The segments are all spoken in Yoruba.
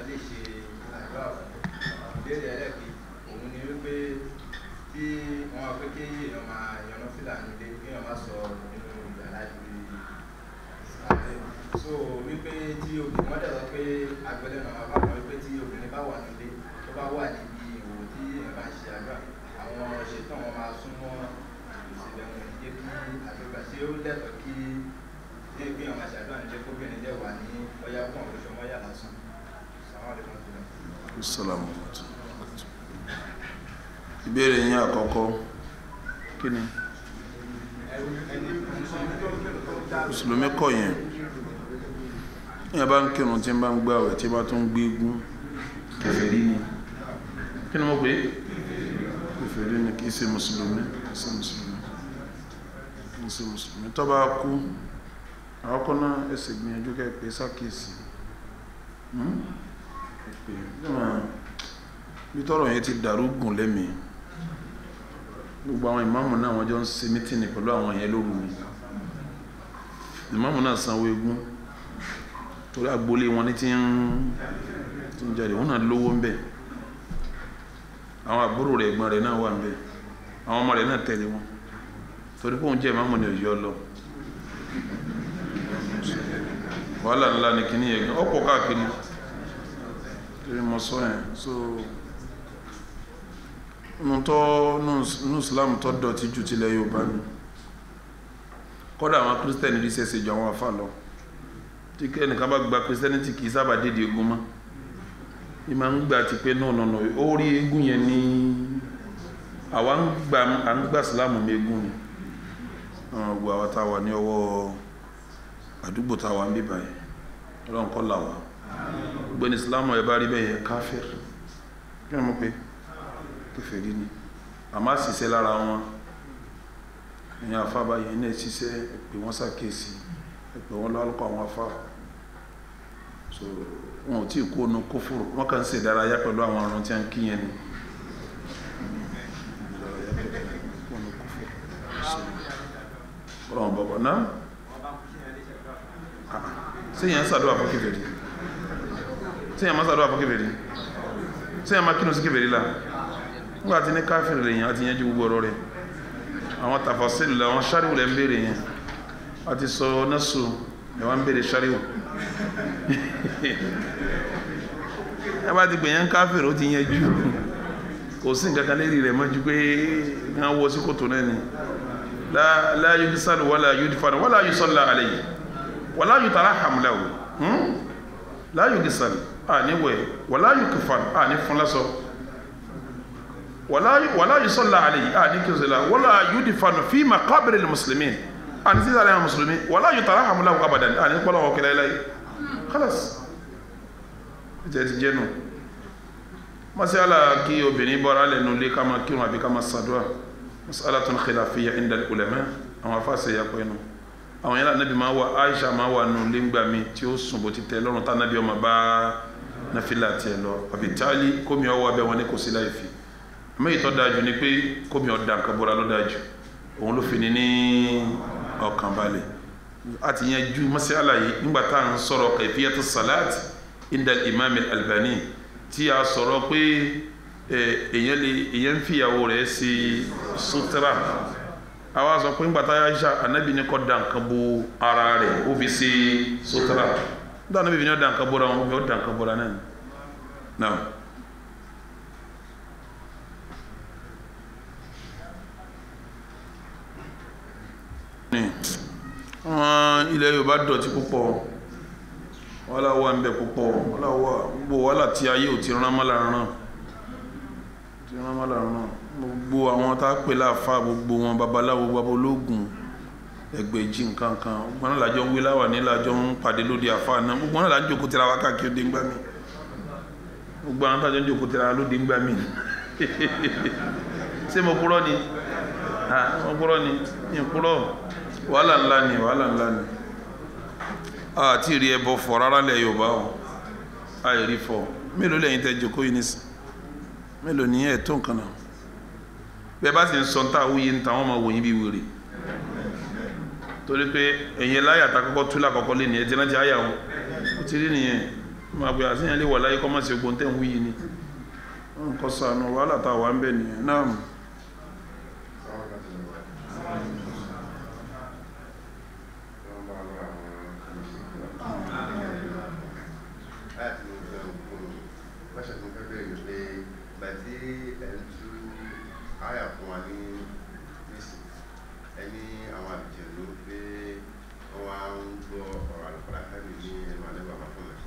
lè ṣe àdúrà fún ìbéèrè ẹlẹ́kejì òun ni wípé tí wọ́n pé kí èèyàn máa yanná fìlà nílé kí èèyàn máa sọ nínú yàrá ìwé so wípé tí obìnrin wọ́n dẹ̀rọ pé agbẹ́lẹ́ náà bá wọn wípé tí obìnrin bá wà nílé tó bá wà níbi ìwò tí èèyàn bá ń ṣe àdúrà àwọn ṣètò wọn máa súnmọ́ ìṣẹ̀lẹ̀ wọn jẹ́ kí àdúrà ṣé ó lẹ́tọ̀ọ́ kí èèyàn máa ṣàdúrà nílé kóbìnrin dẹ̀ wà ní ọyá fún àwọn oṣù mọ́yà lásán. Assalamu alaikum. Ìbéèrè yín àkọ́kọ́ kí ni mùsùlùmí kọ́ yẹn bá ń kírun tí ń bá ń gbààwẹ̀ tí bá tún gbé egún kèfèrí ni kí ni mo pè é kèfèrí ni kì í ṣe mùsùlùmí tó bá kú àkọ́kọ́ náà ẹsẹ̀ gbìyànjú kẹ́ pé sákèsì bí tọ́rọ̀ yẹn ti dàrú gùn lẹ́mìí gbogbo àwọn ìmáàmù náà wọ́n jọ ń ṣe mítìnì pẹ̀lú àwọn yẹn lóru ni ìmáàmù náà sanwó egún torí agboolé wọn ní tí ń jáde wọn náà lówó ń bẹ àwọn àbúrò rẹ̀ ẹ̀gbọ́n rẹ̀ náà wà ń bẹ àwọn ọmọ rẹ̀ náà tẹ̀lé wọn torí pé òun jẹ́ ìmáàmù ní òjò lọ wàhálà ńlá ni kìíní yẹn ọ̀pọ̀ káàkiri torí mo sọ yẹn so nù Islam tó dọ̀tí jù tilẹ̀ Yorùbá ni kọ́dà àwọn kírísítẹ́nì rí sẹ́sẹ̀ jù àwọn afá lọ tí ẹnìkan bá gba kírísítẹ́nìtì kì í sábà dédé egun mọ́ ní máa ń gbà ti pé náà ó rí egun yẹn ní àwa à ń gbà sílámù ní egun ni gbogbo àwa tá a wà ní ọwọ́ àdúgbò tá a wà ń bíbá yẹn ọlọ́run kọ́ là wá gbogbo ní sílámù ẹ̀ bá rí bẹ́ẹ̀ yẹn káfíìr kí ni mo pé kèfèrí ni àmọ́ àṣìṣe lára wọn ẹ̀yìn afá báyìí iná ìṣiṣẹ́ ẹ̀pẹ̀ wọ́n ṣàkíyèsí ẹ̀pẹ̀ wọ́n lọ́kọ̀ àwọn afá so wọn ò tí ì kó onú kófòrò wọ́n kàn ń ṣe ìdárayá pẹ̀lú àwọn ọ̀run tí a ń kíyẹn ni ọ̀rọ̀ bọ̀bọ̀ náà sẹ́yìn ń ṣàdúrà fún kèfèrí sẹ́yìn máa ṣàdúrà fún kèfèrí sẹ́yìn máa kínú sí kèfèrí là nígbà tí ní káfíìrì lè yàn àti yẹn ju gbogbo ọ̀rọ̀ rẹ̀ àwọn tàfàṣìlì àwọn ṣáríwù lẹ́ ń béèrè yẹn a ti sọ nẹ́sù ẹ̀wà ń béèrè ṣáríwù ẹ bá ti gbìyàn káfíìrì ó ti yẹn jù kò sí nǹkan kan lérí rẹ̀ mọ́ ju pé wọ́n wọ́ sí kòtò náà ni la yudsalu wala yudfanu wala yusalla alayhi wala yutaraham lahu la yudsalu àníwẹ̀ wala yukfan àní fún lásọ wala yusalla alayhi ani kizila wala yudfanu fi maqabir almuslimin an zila ya muslimin wala yutarahamu lahu abadan ani qala wa kila ilay khalas jenu masala ki obìnrin bora le nu le kama kírun àbí kama sadua mas'alatun khilafiyya inda ulama àwọn afase ya ko inu àwọn yala nabi ma wa Aisha ma wa nu le ngba mi tí ó sùn bó ti tẹ́ lọ́rùn ta nabi o ma bá nafila tí lọ àbí tali ko mi o wa be wọ́n ní kò sí láìfì mẹ́yìn tó dájú ni pé kómi ọ̀dà nǹkan bọ́ra ló dájú òun ló fi ní ọkàn balẹ̀ àti yẹn ju masala yìí nígbà tá à ń sọ̀rọ̀ kayfiyatu salat inda imam al-Albani tí a sọ̀rọ̀ pé èyàn ń fìyàwó rẹ̀ sí sutura àwa sọ pé nígbà tá a Aisha anabi ní kó dà nǹkan bo ara rẹ̀ ó fi sí sutura nígbà anabi ní ó dà nǹkan bọ́ra wọn ó fi ó dà nǹkan bọ́ra náà. ilẹ̀ Yorùbá dọ̀tí púpọ̀ wọ́lá wà ń bẹ púpọ̀ wọ́lá wà gbogbo wọ́lá tí ayé ò ti rán mọ́lára gbogbo àwọn tá pè láàfá gbogbo wọn babaláwo babológun ẹgbẹ̀jì nkankan gbogbo náà lájọ ń wí láwà ní lájọ ń pàdé lóde àfá náà gbogbo náà lájọ kó tẹ́ra wákàkí ó dé ń gbá mi gbogbo àwọn tájọ ń jòkó tẹ́ra lóde ń gbá mi ṣé mo purọ́ ni ìpúrọ̀ wàhálà ńlá ni àti rí ẹbọ fọ̀ rárá lẹ̀ Yorùbá ọ̀ àìrí fọ̀ mélòó lẹ́yìn tẹ́ jòkó yìí nísìn mélòó ní ẹ̀ tó nǹkan náà bẹ́ẹ̀ bá sì ń sọ tá àwúyé ń ta wọ́n máa wòyìn bí wèrè torí pé ẹ̀yìn láyà tá kọ́kọ́ tú lákọ́kọ́ lé ní ẹ̀jẹ̀ náà ti àyà wọn ó ti rí nìyẹn máa gbé àṣeyàn lè wà láyé kọ́ máa ṣe ogun tẹ̀ ń wí yìí ni nǹkan sànù wàhálà tá a wà ń bẹ̀ nìyẹn náà.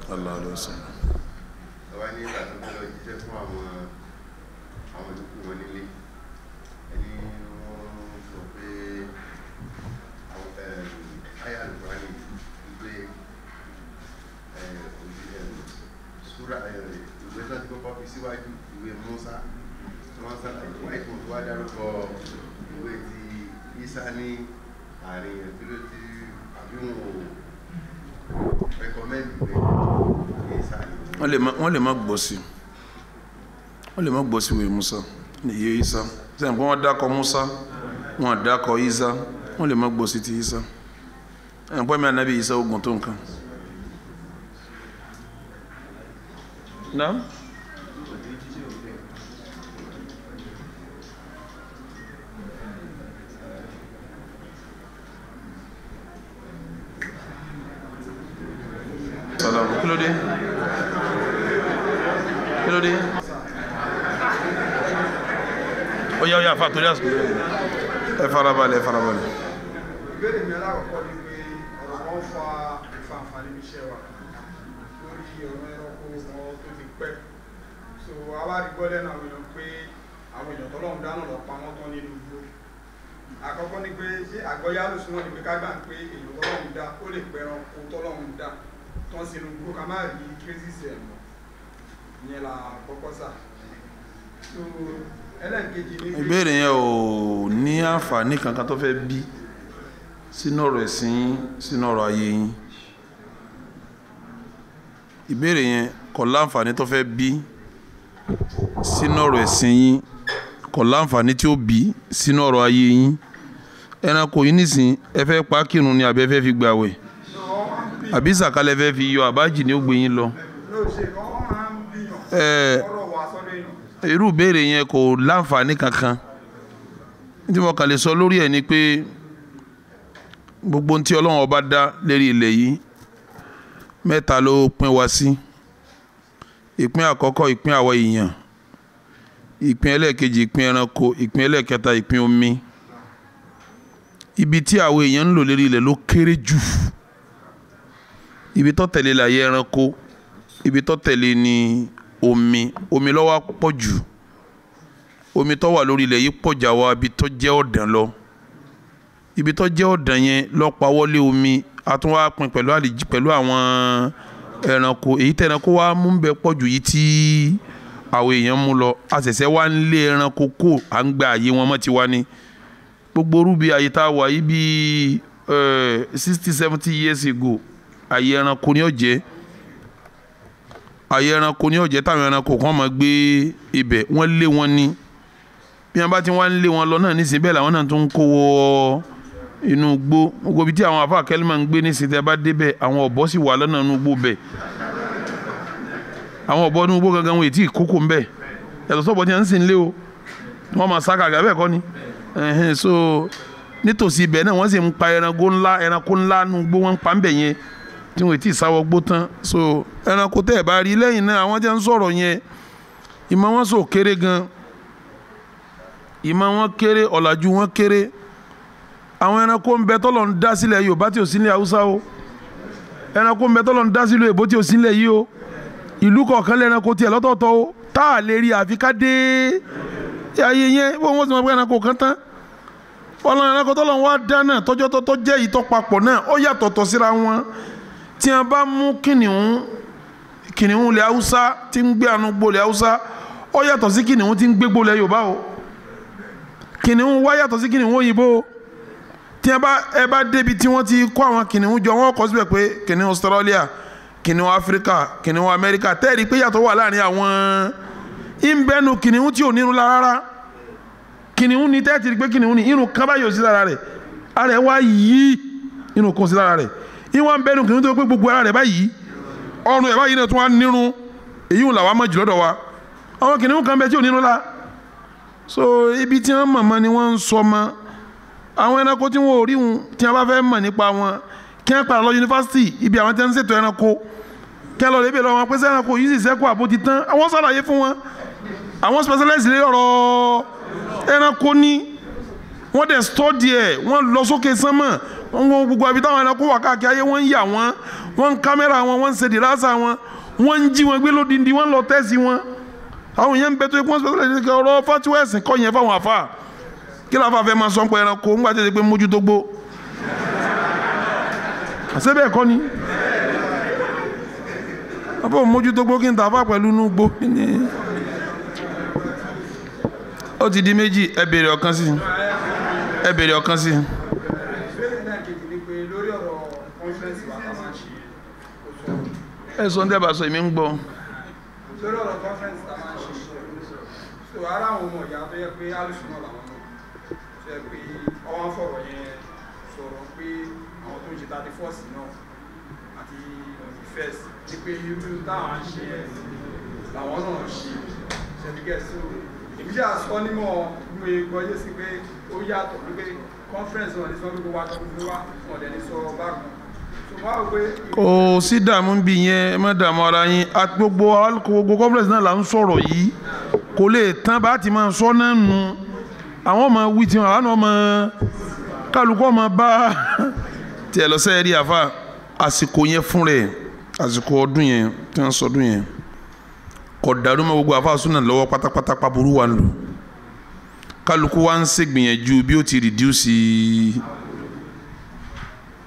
Allah alaihi wasallam. Ọwọ́ ní ìgbà tó fẹ́ lọ jíṣẹ́ fún àwọn olùkú wọn nílé ẹni wọ́n sọ pé àwọn àyà Al-Qur'ani wípé súra ìwé náà ti kọ́kọ́ fi síwájú ìwé Mùsá wọ́n sàlàyé wáyé tó wá dárúkọ ìwé ti Ìsá ní àárín ìpínlẹ̀ tí àbí wọn ò recommend ìwé wọ́n lè má gbọ́ sí ìwé Musa iye Isa sẹ́yìn pé wọ́n dákọ̀ Musa wọ́n dákọ̀ Isa wọ́n lè má gbọ́ sí ti Isa ẹ̀yìn pé mi ànábì Isa ogun tó nǹkan náà. Salamu kí ló dé ó yá fà torí àsìkò ẹ farabalẹ̀. Ìbéèrè mi alákọ̀ọ́kọ́ ni pé ọ̀rọ̀ kan fa ìfàǹfà níbi iṣẹ́ wa lórí ọ̀rọ̀ ẹranko wọn tó ti pẹ́. So àwa rí gbọ́ lẹ́nu àwọn èèyàn pé àwọn èèyàn tọ́lọ́run dáná lọ pa wọ́n tán nínú igbó. Àkọ́kọ́ ni pé ṣé àgbọ́yá ló súnmọ́ ni pé ká gbà pé èèyàn tọ́lọ́run dá ó lè pẹ́ ẹranko tọ́lọ́run dá tán sínú igbó ká má rí traces ẹ̀ mọ́. Ìyẹn la kọ́kọ́ sà. So ẹlẹ́nkejì ni pé ìbéèrè yẹn ò ní àǹfààní kankan tó fẹ́ bí sínú ọ̀rọ̀ ẹ̀sìn yín sínú ọ̀rọ̀ ayé yín. Ìbéèrè yẹn kò láǹfààní tó fẹ́ bí sínú ọ̀rọ̀ ẹ̀sìn yín kò láǹfààní tí ó bí sínú ọ̀rọ̀ ayé yín. ẹranko yìí nísìn ẹ fẹ́ pa kírun ni àbí ẹ fẹ́ fi gbàwẹ̀ àbí sàkálẹ̀ fẹ́ fi yọ àbájì ni ó gbé yín lọ. Irú ìbéèrè yẹn kò láǹfààní kankan tí mo kàn lè sọ lórí ẹ̀ ni pé gbogbo ohun tí Ọlọ́run ọba dá lérí ilẹ̀ yìí mẹ́ta ló pín wá sí. Ìpín àkọ́kọ́ ìpín àwa èèyàn, ìpín ẹlẹ́ẹ̀kejì ìpín ẹranko, ìpín ẹlẹ́ẹ̀kẹta ìpín omi. Ibi tí àwọn èèyàn ń lò lérí ilẹ̀ ló kéré jù. Ibi tó tẹ̀lé láyé ẹranko, ibi tó tẹ̀lé ni omi ló wà pọ̀ jù. Omi tó wà lórí ilẹ̀ yìí pọ̀ jà wá ibi tó jẹ́ ọ̀dàn lọ. Ibi tó jẹ́ ọ̀dàn yẹn ló pa wọlé omi a tún wá pín pẹ̀lú àwọn ẹranko. Èyí tí ẹranko wá mú bẹ pọ̀ jù yìí tí àwọn èèyàn mú lọ. A ṣẹ̀ṣẹ̀ wá ń lé ẹranko kó à ń gba àyè wọn mọ́ ti wá ní. Gbogbo orúbi àyè tá a wà yìí bí 60-70 years ago àyè ẹranko ni ó jẹ́. Àyè ẹranko ni ó jẹ́ táwọn ẹranko kan máa gbé ibẹ̀ wọ́n lé wọn ní. Bí wọ́n bá ti wá ń lé wọn lọ náà nísìnyí bẹ́ẹ̀ làwọn náà tún ń kó wọ inú igbó. Gbogbo ibi tí àwọn àfáà kẹ́lí máa ń gbé nísìnyí tẹ́ bá débẹ̀ àwọn ọ̀bọ sì wà lọ́nà inú igbó bẹ̀. Àwọn ọ̀bọ inú igbó gangan wọn ètí ìkókò ń bẹ̀. Yàtọ̀ sọ́bọ̀ tí wọ́n ń sìn lé o wọ́n máa sá kàgà bẹ́ẹ̀ kọ́ ni. So nítòsí ibẹ̀ náà wọ́n sì ń pa ẹranko ńlá inú igbó wọn ń pa ń bẹ̀ yẹn tí wọ́n ti sáwọ́ gbó tán. So ẹranko tẹ́ ẹ̀ bá rí lẹ́yìn náà àwọn tí wọ́n ń sọ̀rọ̀ yẹn ìmọ̀ wọn sọ kéré gan, ìmọ̀ wọn kéré, ọ̀làjú wọn kéré. Àwọn ẹranko ń bẹ tọ́lọ̀ ń dá sílẹ̀ Yorùbá tí ò sí nílẹ̀ Haúsá o. Ẹranko ń bẹ tọ́lọ̀ ń dá sílẹ̀ Èbó tí ò sí nílẹ̀ yìí o. Ìlú kọ̀ọ̀kan lẹ́ranko tiẹ̀ lọ́tọ̀ọ̀tọ̀ o. Tá a lè rí àfi ká dé ayé yẹn bó wọ́n sì máa gbé ẹranko kan tán. Ọlọ́run ẹranko tọ́lọ̀ ń wá dá náà tọ́jọ́ tó jẹ́ ìtọ́ papọ̀ náà ó yàtọ̀tọ̀ síra wọn. Tí wọ́n bá mú kìnìún ilẹ̀ Haúsá tí ń gbé àánú gbolẹ̀ Haúsá ó yàtọ̀ sí kìnìún tí ń gbé gbolẹ̀ Yorùbá o. Kìnìún wá yàtọ̀ sí kìnìún òyìnbó o. Tí ẹ bá débi tí wọ́n ti kó àwọn kìnìún jọ wọ́n kọ síbẹ̀ pé kìnìún Australia, kìnìún Africa, kìnìún America tẹ́ẹ̀rí pé yàtọ̀ wà láàrin àwọn ìbẹ́nu kìnìún tí ò nínú lára. Kìnìún ni tẹ́ẹ̀tì rí pé kìnìún ni irun kan báyìí ò sí lára rẹ̀ ara ẹ̀ wá yí irun kan sí lára rẹ̀. Ìwọ̀n ń bẹ́nu kìnìún tó pé gbogbo ara rẹ̀ báyìí ọrùn ẹ̀ báyìí náà tún wá nírun èyí ń là wá mọ̀ jù lọ́dọ̀ wa àwọn kìnìún kan bẹ tí ò nínú la so ibi tí wọ́n mọ̀ mọ́ ni wọ́n ń sọ mọ́ àwọn ẹranko tí wọ́n ò rí wọn tí wọ́n bá fẹ́ mọ̀ nípa wọn kí wọ́n padà lọ yunifásitì ibi àwọn tí wọ́n ń ṣètò ẹranko kí wọ́n lọ lébè lọ wọn pé sẹ́ranko yìí sì sẹ́kù àbó ti tán àwọn sàlàyé fún wọn àwọn specialist lé ọ̀rọ̀ ẹranko ní wọ́n dẹ̀ study ẹ̀ wọ́n lọ sókè sánmọ̀ wọ́n wọ gbogbo àbí táwọn ẹranko wà káàkiri ayé wọ́n ń yà wọ́n ń kámẹ́rà wọ́n ń ṣe dìrásà wọ́n ń jí wọn gbé lódìndín wọ́n ń lọ tẹ́sí wọn àwọn èèyàn ń bẹ tó yẹ kí wọ́n specialist kẹ ọ̀rọ̀ fatiwa ẹ̀sìn kọ́ yẹn fáwọn àfà kí láfa fẹ́ máa sọ pé ẹranko ńgbà tètè pé mójútó gbó àṣẹ bẹ́ẹ̀ kọ́ ni àbọ̀ mójútó gbó kí n tàfà pẹ̀lú inú gbó ó ti di méjì ẹ béèrè ọ̀kan sí ẹ béèrè ọ̀kan sí. ẹ sọ ní ẹ̀bà sọ èmi ń gbọ́. lórí ọ̀rọ̀ conference tá a máa ń ṣe so ara àwọn ọmọ ìyá tó yẹ pé alùsùn náà làwọn náà ṣe pé ọwọ́ ń fọ̀rọ̀ yẹn sọ̀rọ̀ pé àwọn tó ń ṣe 31st náà àti 1st ní pé irú táwọn ń ṣe ẹ̀ làwọn náà ṣe ṣẹ̀dígẹ̀ so ìbíṣẹ́ àsọ nímọ̀ gbé gbọ́yé sí pé ó yàtọ̀ pé conference wọn ní sọ pé kó wá tó gbé wá wọn dẹ̀ ní sọ bákan ó sì dààmú bí yẹn ẹ má dààmú ara yín gbogbo conference náà là ń sọ̀rọ̀ yìí kò lè tán bá ti máa sọ náà nù àwọn ọmọ wí tiwọn àwọn ọmọ kálukú ọmọ bá tiẹ̀ lọ́sẹ̀ rí àfa àsìkò yẹn fún rẹ̀ àsìkò ọdún yẹn tí wọ́n sọdún yẹn kò dàrú mọ́ gbogbo àfa súnà lọ́wọ́ pátápátá pàbùrú wa ń lò kálukú wa ń ṣègbìyànjú bí ó ti reduce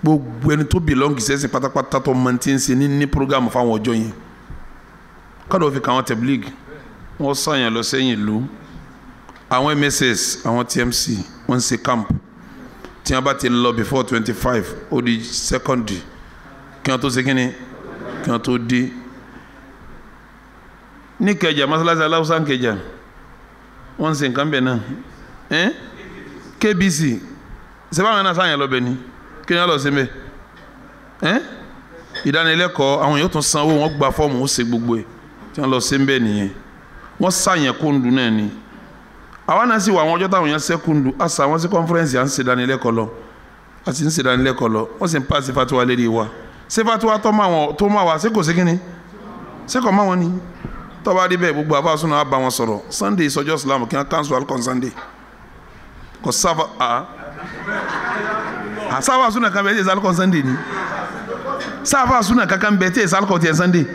gbogbo ẹni tó belong sẹ́sìn pátápátá tó máa ti ń ṣe ní program fáwọn ọjọ́ yẹn kọ́dọ̀ fi kàwọn tẹ̀blíg wọ́n sàyàn lọ sẹ́yìn ìlú àwọn MSS àwọn TMC wọ́n ń ṣe camp tí wọ́n bá ti lọ before 25 ó di secondary kí wọ́n tó ṣe kíni kí wọ́n tó dé ní Kẹjà masalasi aláwùsá ń Kẹjà wọ́n ń ṣe nǹkan bẹ̀ náà KBC sẹ́fàwọn náà sàyàn lọ bẹ̀ ni kí ni wọ́n lọ sí mbẹ́ ìdánilẹ́kọ̀ọ́ àwọn yóò tún sanwó wọn gba fọ́ọ̀mù ó ṣe gbogbo ẹ̀ tí wọ́n lọ sí mbẹ́ nìyẹn wọ́n sàyẹn kóńdù náà ni àwa náà sì wà àwọn ọjọ́ táwọn yẹn sẹ́kùndù àṣà wọn sí kọ́nfẹ́rẹ́nsì à ń ṣe ìdánilẹ́kọ̀ọ́ lọ a sì ń ṣe ìdánilẹ́kọ̀ọ́ lọ wọ́n sì ń pa sífàtúwa lérí wa sífàtúwa tó máa wà sí kò sí kíni sẹ́kọ̀ọ́ máa wọn ni tó bá rí bẹ́ẹ̀ gbogbo àbá súnà á bá wọn sọ̀rọ̀ Sunday ìsọjọ́ Islam kí wọ́n cancel alcohol Sunday kò sáfà sáfà súnà kan bẹ́ẹ̀ tí ìsàlùkọ́ Sunday ni sáfà súnà kankan bẹ́ẹ̀ tí ìsàlùkọ́ tiẹ̀ Sunday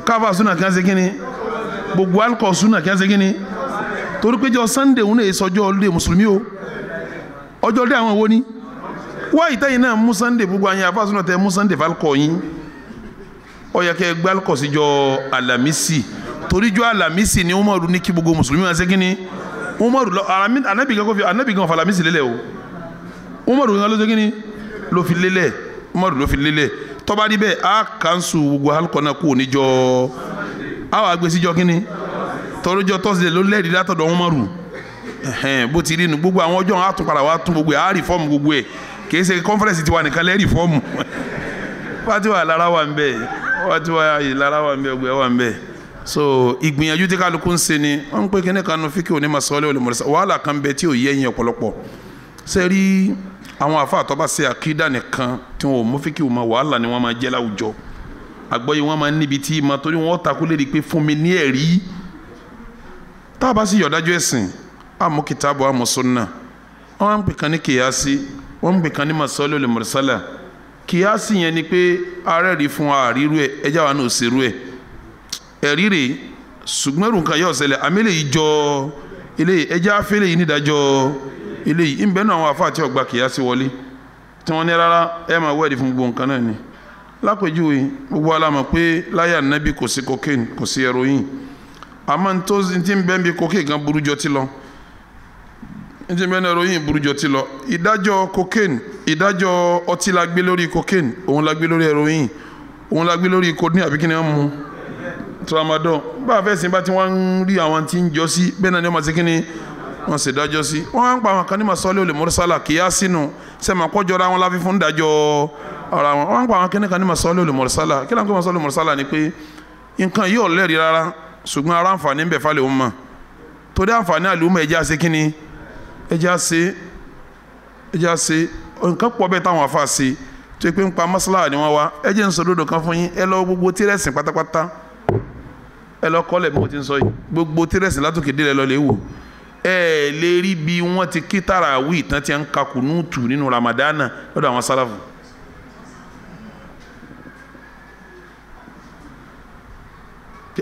káfà súnà kan ṣe kíni gbogbo alcohol súnà kan ṣe kíni torí pé jọ Sunday òun náà sọjọ́ ọlọ́dẹ mùsùlùmí o ọjọ́ ọdẹ àwọn wo ni wá ìtẹ́yìn náà mú Sunday gbogbo àyìn àfà súnà tẹ mú Sunday falkọ̀ yín ó yẹ kẹ́ gbé alcohol síjọ Alamisi torí jọ Alamisi ni Umaru ní kí gbogbo mùsùlùmí wọn ṣe kíni Umaru lọ anabi gan falamisi lélẹ̀ o Umaru gan ló ṣe kíni ló fi lélẹ̀ Umaru ló fi lélẹ̀ tó bá rí bẹ́ẹ̀ a kanṣu gbogbo alcohol náà kú níjọ àwọn agbésíjọ kíni tọ́lójọ́ tọ́sídẹ̀ẹ́ ló lẹ́ẹ̀dí látọ̀dọ̀ Umaru bó ti rí nu gbogbo àwọn ọjọ́ á tún padà wá tún gbogbo ẹ̀ á rìfọ́ọ̀mù gbogbo ẹ̀ kì í ṣe kọ́nfẹ́rẹ́nsì tiwa nìkan lẹ́ẹ̀ rìfọ́ọ̀mù fatiwa lára wà ń bẹ fatiwa lára wà ń bẹ gbogbo ẹ̀ wà ń bẹ so ìgbìyànjú tí kálukú ń ṣe ni wọ́n ń pè kíní kan nu fíkì òní masọ́lẹ̀ olè mọ̀lẹ́sà wàhálà kan bẹ tí ò yẹ yín ọ̀pọ̀lọpọ̀ ṣe rí àwọn àfa àtọ́ba ṣe àkídà nìkan tí wọn ò mú fíkì wọn wàhálà ni wọ́n máa jẹ́ láwùjọ àgbọ́yé wọn máa níbi tí ma torí wọn takú lédi pé fún mi ní ẹ̀rí tá a bá sì yọ̀dájú ẹ̀sìn àmú kìtàbù àmú sunna wọ́n ń pè kan ní kìyàsí wọ́n ń pè kan ní masọ́lẹ̀ olè mọ̀lẹ́sálà kìyàsí yẹn ni pé ààrẹ rí fún àárírú ẹ̀ ẹjá wa náà ṣerú ẹ̀ ẹ̀rí rè ṣùgbọ́n ẹ̀rù nǹkan yóò ṣẹlẹ̀ àmẹ́lẹ̀ yìí jọ eléyìí ẹjẹ́ afẹ́lẹ̀ yìí nídàájọ́ eléyìí ń bẹ náà àwọn àfáà tí ọgbà kìyàsí wọlé tí wọ́n ní rárá ẹ máa wẹ́ẹ̀dì fún gbogbo nǹkan náà ni lápèjúwe gbogbo alámọ̀ pé láyà nábì kò sí cocaine kò sí heroin àmọ́ tó ti ń bẹ́ẹ̀ bí cocaine gan burú jọ ti lọ ní ti bẹ́ẹ̀ ní heroin burú jọ ti lọ ìdájọ́ cocaine ìdájọ́ ọtí la gbé lórí cocaine òun la gbé lórí heroin òun la gbé lórí codeine àbí kí ni wọ́n mú tramadol bá a fẹ́ sin bá tí wọ́n ń rí àwọn tí ń jọ sí bẹ́ẹ̀ náà ni wọ́n máa ṣe kí ni wọ́n sì dájọ́ sí wọ́n á ń pa àwọn kan ní masọ́lẹ̀ olè mọ́sálà kìí á sínú sẹ́mi àkọ́jọ́ra wọn láfi fún dájọ́ ọ̀rọ̀ àwọn wọn pa àwọn kíní kan ní masalul mursala kí ló ń pè masalul mursala ni pé nǹkan yìí ò lẹ́rìí rárá ṣùgbọ́n ara àǹfààní ń bẹ fálẹ̀ ó mọ̀ torí àǹfààní àlùmọ̀ ẹja ṣe kíni ẹja ṣe nǹkan pọ̀ bẹ́ẹ̀ táwọn afa ṣe tó yẹ pé ń pa masala ni wọ́n wá ẹ jẹ́ ń sọ lódò kan fún yín ẹ lọ gbogbo tírẹ̀sìn pátápátá ẹ lọ kọ́lẹ̀ bí mo ti ń sọ yìí gbogbo tírẹ̀sìn látòkè délẹ̀ lọ lè wò ẹ lè rí bí wọ́n ti kí tàràwí tán ti ń ka kùnúùtù nínú ramadana lọ́dọ̀ àwọn sálàfù.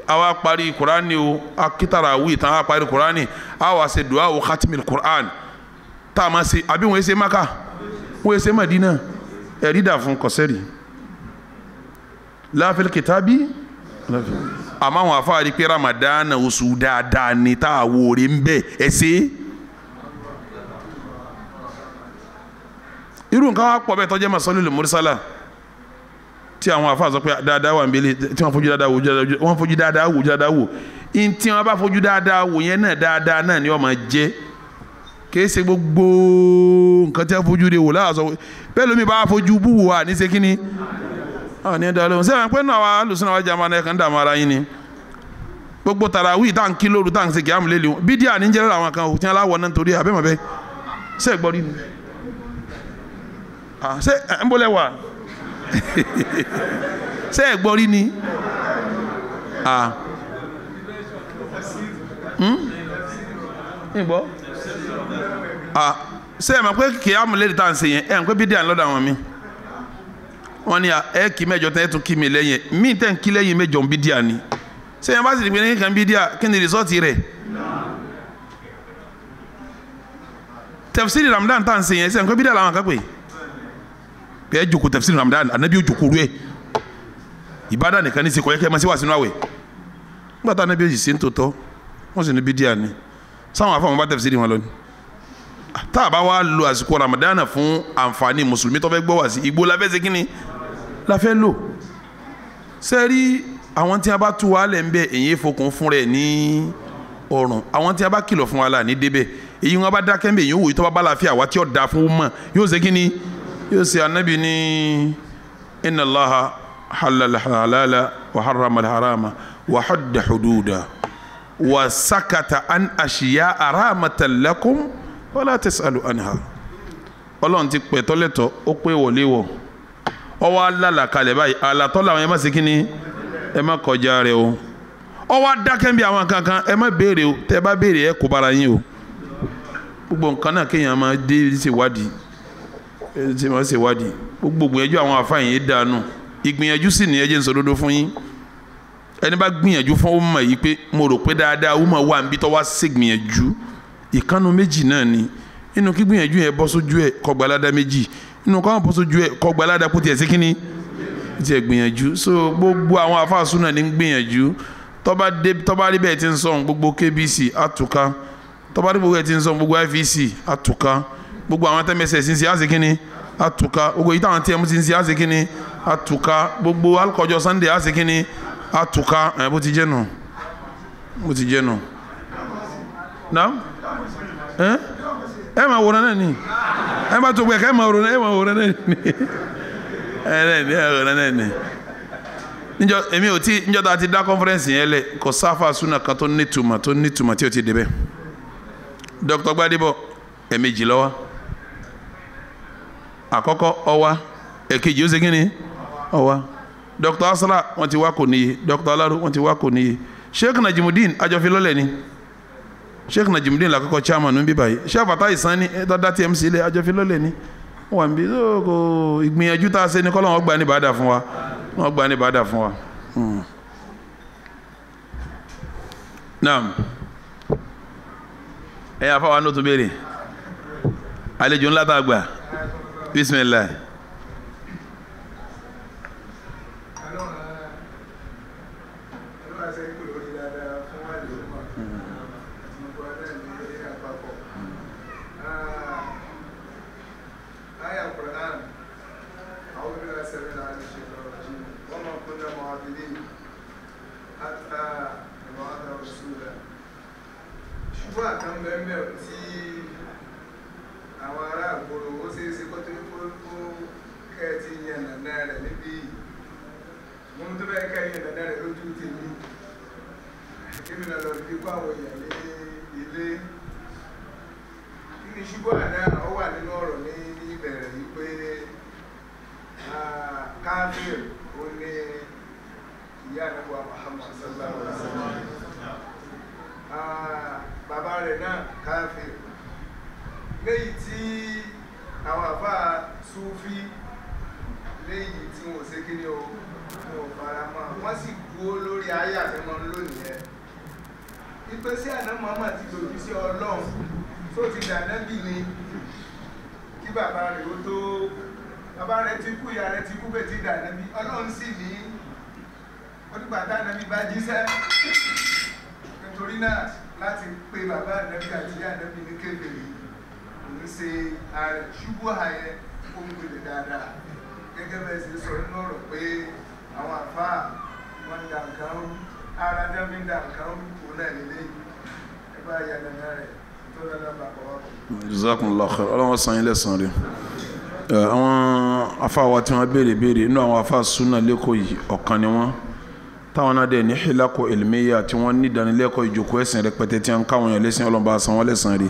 àwa parí kurani o a kí tàràwí tán a parí kurani a wá ṣe du'a o khatimil kur'an tá a máa ṣe àbí wọ́n ṣe maka wọ́n ṣe madina ẹ̀rí dà fún kọ́sẹ́rì la fil kitabi àmọ́ àwọn afáàrí pé ramadana oṣù dáadáa ni tá a wò rí ń bẹ ẹ ṣe irú nǹkan wá pọ̀ bẹ́ẹ̀ tọ́jú masalul mursala tí àwọn afáà sọ pé dáadáa wà nbẹ̀lẹ̀ tí wọ́n fojú dáadáa wò dáadáa wò tí wọ́n bá fojú dáadáa wò yẹn náà dáadáa náà ni wọ́n máa jẹ́ kìí ṣe gbogbo nǹkan tí wọ́n fojú de wò láàzọ bẹ́ẹ̀ lómi bá fojú bú wò wà ní ṣe kínní ní ẹ̀dá lóhùn sẹ́wọ̀n pé náà wà lùsùn náà wà jàmbá náà kàn dààmú ara yín ni gbogbo tàràwí tá à ń kí lóru tá à ń ṣe kìámù lélẹ̀ wọn bídíà ní jẹ́rẹ́ àwọn kan tí wọ́n láwọ̀ náà nítorí àbẹ́mọ̀ bẹ́ẹ̀ ṣe é gbọ́ rí ni ṣe ń bọ́lẹ̀ wà ṣe é gbọ́ rí ni ìgbọ́ ṣe é mọ̀ pé kìámù lélẹ̀ tá à ń ṣe yẹn ẹ̀ ń pé bídíà ń lọ́dọ̀ àwọn mi wọ́n ní ẹ kí mẹ́jọ tẹ́ ẹ tún kí mi lẹ́yìn mí tẹ́ ń kí lẹ́yìn mẹ́jọ ń bídíà ni sẹ́yìn bá sì ní pé ní kan bídíà kí ni rìsọ́ọ̀tì rẹ̀ tafsiri Ramadan tá à ń ṣe yẹn sẹ́yìn pé bídíà làwọn kan pè pé ẹ jòkó tafsiri Ramadan anabi yóò jòkó rú ẹ ìbádà nìkan ní sekọ̀ yẹ kẹ́ ẹ máa ṣe wà sínú àwẹ̀ nígbà tá anabi yóò sì ń tòótọ́ wọ́n sì ní bídíà ni sáwọn afọ àwọn bá tafsiri wọn lọ ni tá a bá wá lo àsìkò Ramadan fún àǹfààní mùsùlùmí tó fẹ́ gbọ́ wá sí igbó la fẹ́ ṣe kínní la fẹ́ lò sẹ́rí àwọn tí a bá tú wa lẹ̀ ń bẹ èyí fokùn fún rẹ̀ ní ọrùn àwọn tí a bá kìlọ̀ fún wa là ní débẹ̀ èyí wọn bá dákẹ́ ń bẹ èyí wòye tó bá bá láàfin àwa tí ó da fún mọ̀ yóò ṣe kínní yóò ṣe anabi ní inna Allaha halala halala wa harrama harama wa hadda hududa wa sakata an ashiya rahmatan lakum wala tasalu anha Ọlọ́run ti pẹ tọlẹtọ ó pé wọlé wọ ọwọ alálàkalẹ̀ báyìí àlàtọ làwọn ẹ má ṣe kínní ẹ má kọjá rẹ̀ o ọwọ adákẹ́ bí àwọn kankan ẹ má béèrè o tẹ bá béèrè ẹ kó bara yín o gbogbo nǹkan náà kéèyàn máa dé ṣèwádìí ṣe máa ṣèwádìí gbogbo gbìyànjú àwọn afáyín yìí dànù ìgbìyànjú sì ní ẹjẹ ń sọ dodo fún yín ẹni bá gbìyànjú fún ọmọ yìí pé mo rò pé dáadáa ọmọ wà níbi tó wá ṣègbìyànjú ìkànnù méjì náà ni inú kí gbìyànjú yẹn bọ́ sójú ẹ̀ kó gba ládàá méjì inú káwọn bọ́ sójú ẹ̀ kó gba ládàá kó tiẹ̀ sí kínní tiẹ̀ gbìyànjú so gbogbo àwọn afáàsùn náà ní gbìyànjú tọ́ba rí bẹ́ẹ̀ ti ń sọ̀n gbogbo KBC àtúká tọ́ba rí bẹ́ẹ̀ ti ń sọ̀n gbogbo IVC àtúká gbogbo àwọn tẹ́mẹsẹ̀ sí ń ṣe àṣẹ kínní àtúká gbogbo yìí táwọn TM ti ń ṣe àṣẹ kínní àtúká gbogbo alukọjọ Sunday àṣẹ kínní àtúká ẹ̀ bó ti jẹ́ nù náà ẹ máa wòran náà ni ẹ máa tó gbẹ ká ẹ máa wòran náà ni níjọ́ èmi ò tí níjọ́ tá a ti dá conference yẹn lẹ̀ kò sáfà súnà kan tó nítumọ̀ tí o ti débẹ̀ Dr. Gbadebo ẹ̀mejì lọ́wọ́ àkọ́kọ́ ọwá ẹ̀kejì ó ṣe kí ni ọwá Dr. Asra wọ́n ti wá kò níye Dr. Alaro wọ́n ti wá kò níye Sheikh Najimudeen ajọ́filọ́lẹ̀ ni Sheikh Najimudeen lakoko chairman nbí báyìí Sheikh Fatai Sani dada TMC ilé ajọfilọlẹ ni wọn bí kò ìgbìyànjú tá a ṣe ní kọlọ wọn gbà ní bàdà fún wa naam ẹ yà fáwọn anótó béèrè àlejò ńlá tá a gbà bisimilayi. àwọn ará àgbòrò ó ṣeé ṣe kó tó kẹ́ẹ̀tì yẹn Èmi náà lọ bí kó àwọn èèyàn ní ilé. Kí ni ṣubú àná ó wà nínú ọ̀rọ̀ ní ìbẹ̀rẹ̀ yìí pé káfíìr ó ní ìyá ànábì Muhammad sallallahu alaihi wasallam. Bàbá rẹ̀ náà káfíìr. Léyìí tí àwọn àfá Súfí léyìí tí wọ́n ṣe kí ní o wọ́n fara mọ́ wọ́n sì gbó lórí ayé àfẹ́mọ́ lónìí ẹ̀ ipé sí àná Muhammad ti lòdì sí Ọlọ́run tó ti dànábì ni kí bàbá rẹ̀ ó tó bàbá rẹ̀ ti kú ìyá rẹ̀ ti kú bẹ́ẹ̀ ti dànábì Ọlọ́run sì ní onígbà dànábì bá jíṣẹ́ nítorí náà láti pé bàbá ànábì àti ìyá ànábì ní kébèrè òun ṣe ààrẹ ṣubú ààyẹ ohun gbèdè dáadáa gẹ́gẹ́ bẹ́ẹ̀ sì sọ nínú ọ̀rọ̀ pé àwọn àfáà wọn dà nǹkan rú ara dábí dà nǹkan rú òun náà nílé ẹgbẹ́ ayàdànà rẹ̀ tó dáadáa bá kọ́ wá. Jazakumullahu khair ọlọ́wọ́ san ilé san rí àwọn afáà wa tí wọ́n béèrè inú àwọn afáà súnà lẹ́kọ̀ọ́ yìí ọ̀kan ni wọ́n táwọn náà dẹ̀ ní hilako ilmiya tí wọ́n ní ìdánilẹ́kọ̀ọ́ ìjókòó ẹ̀sìn rẹpẹtẹ tí wọ́n káwọn yẹn lẹ́sìn ọlọ́mọba san wọ́n lẹ́sàn rí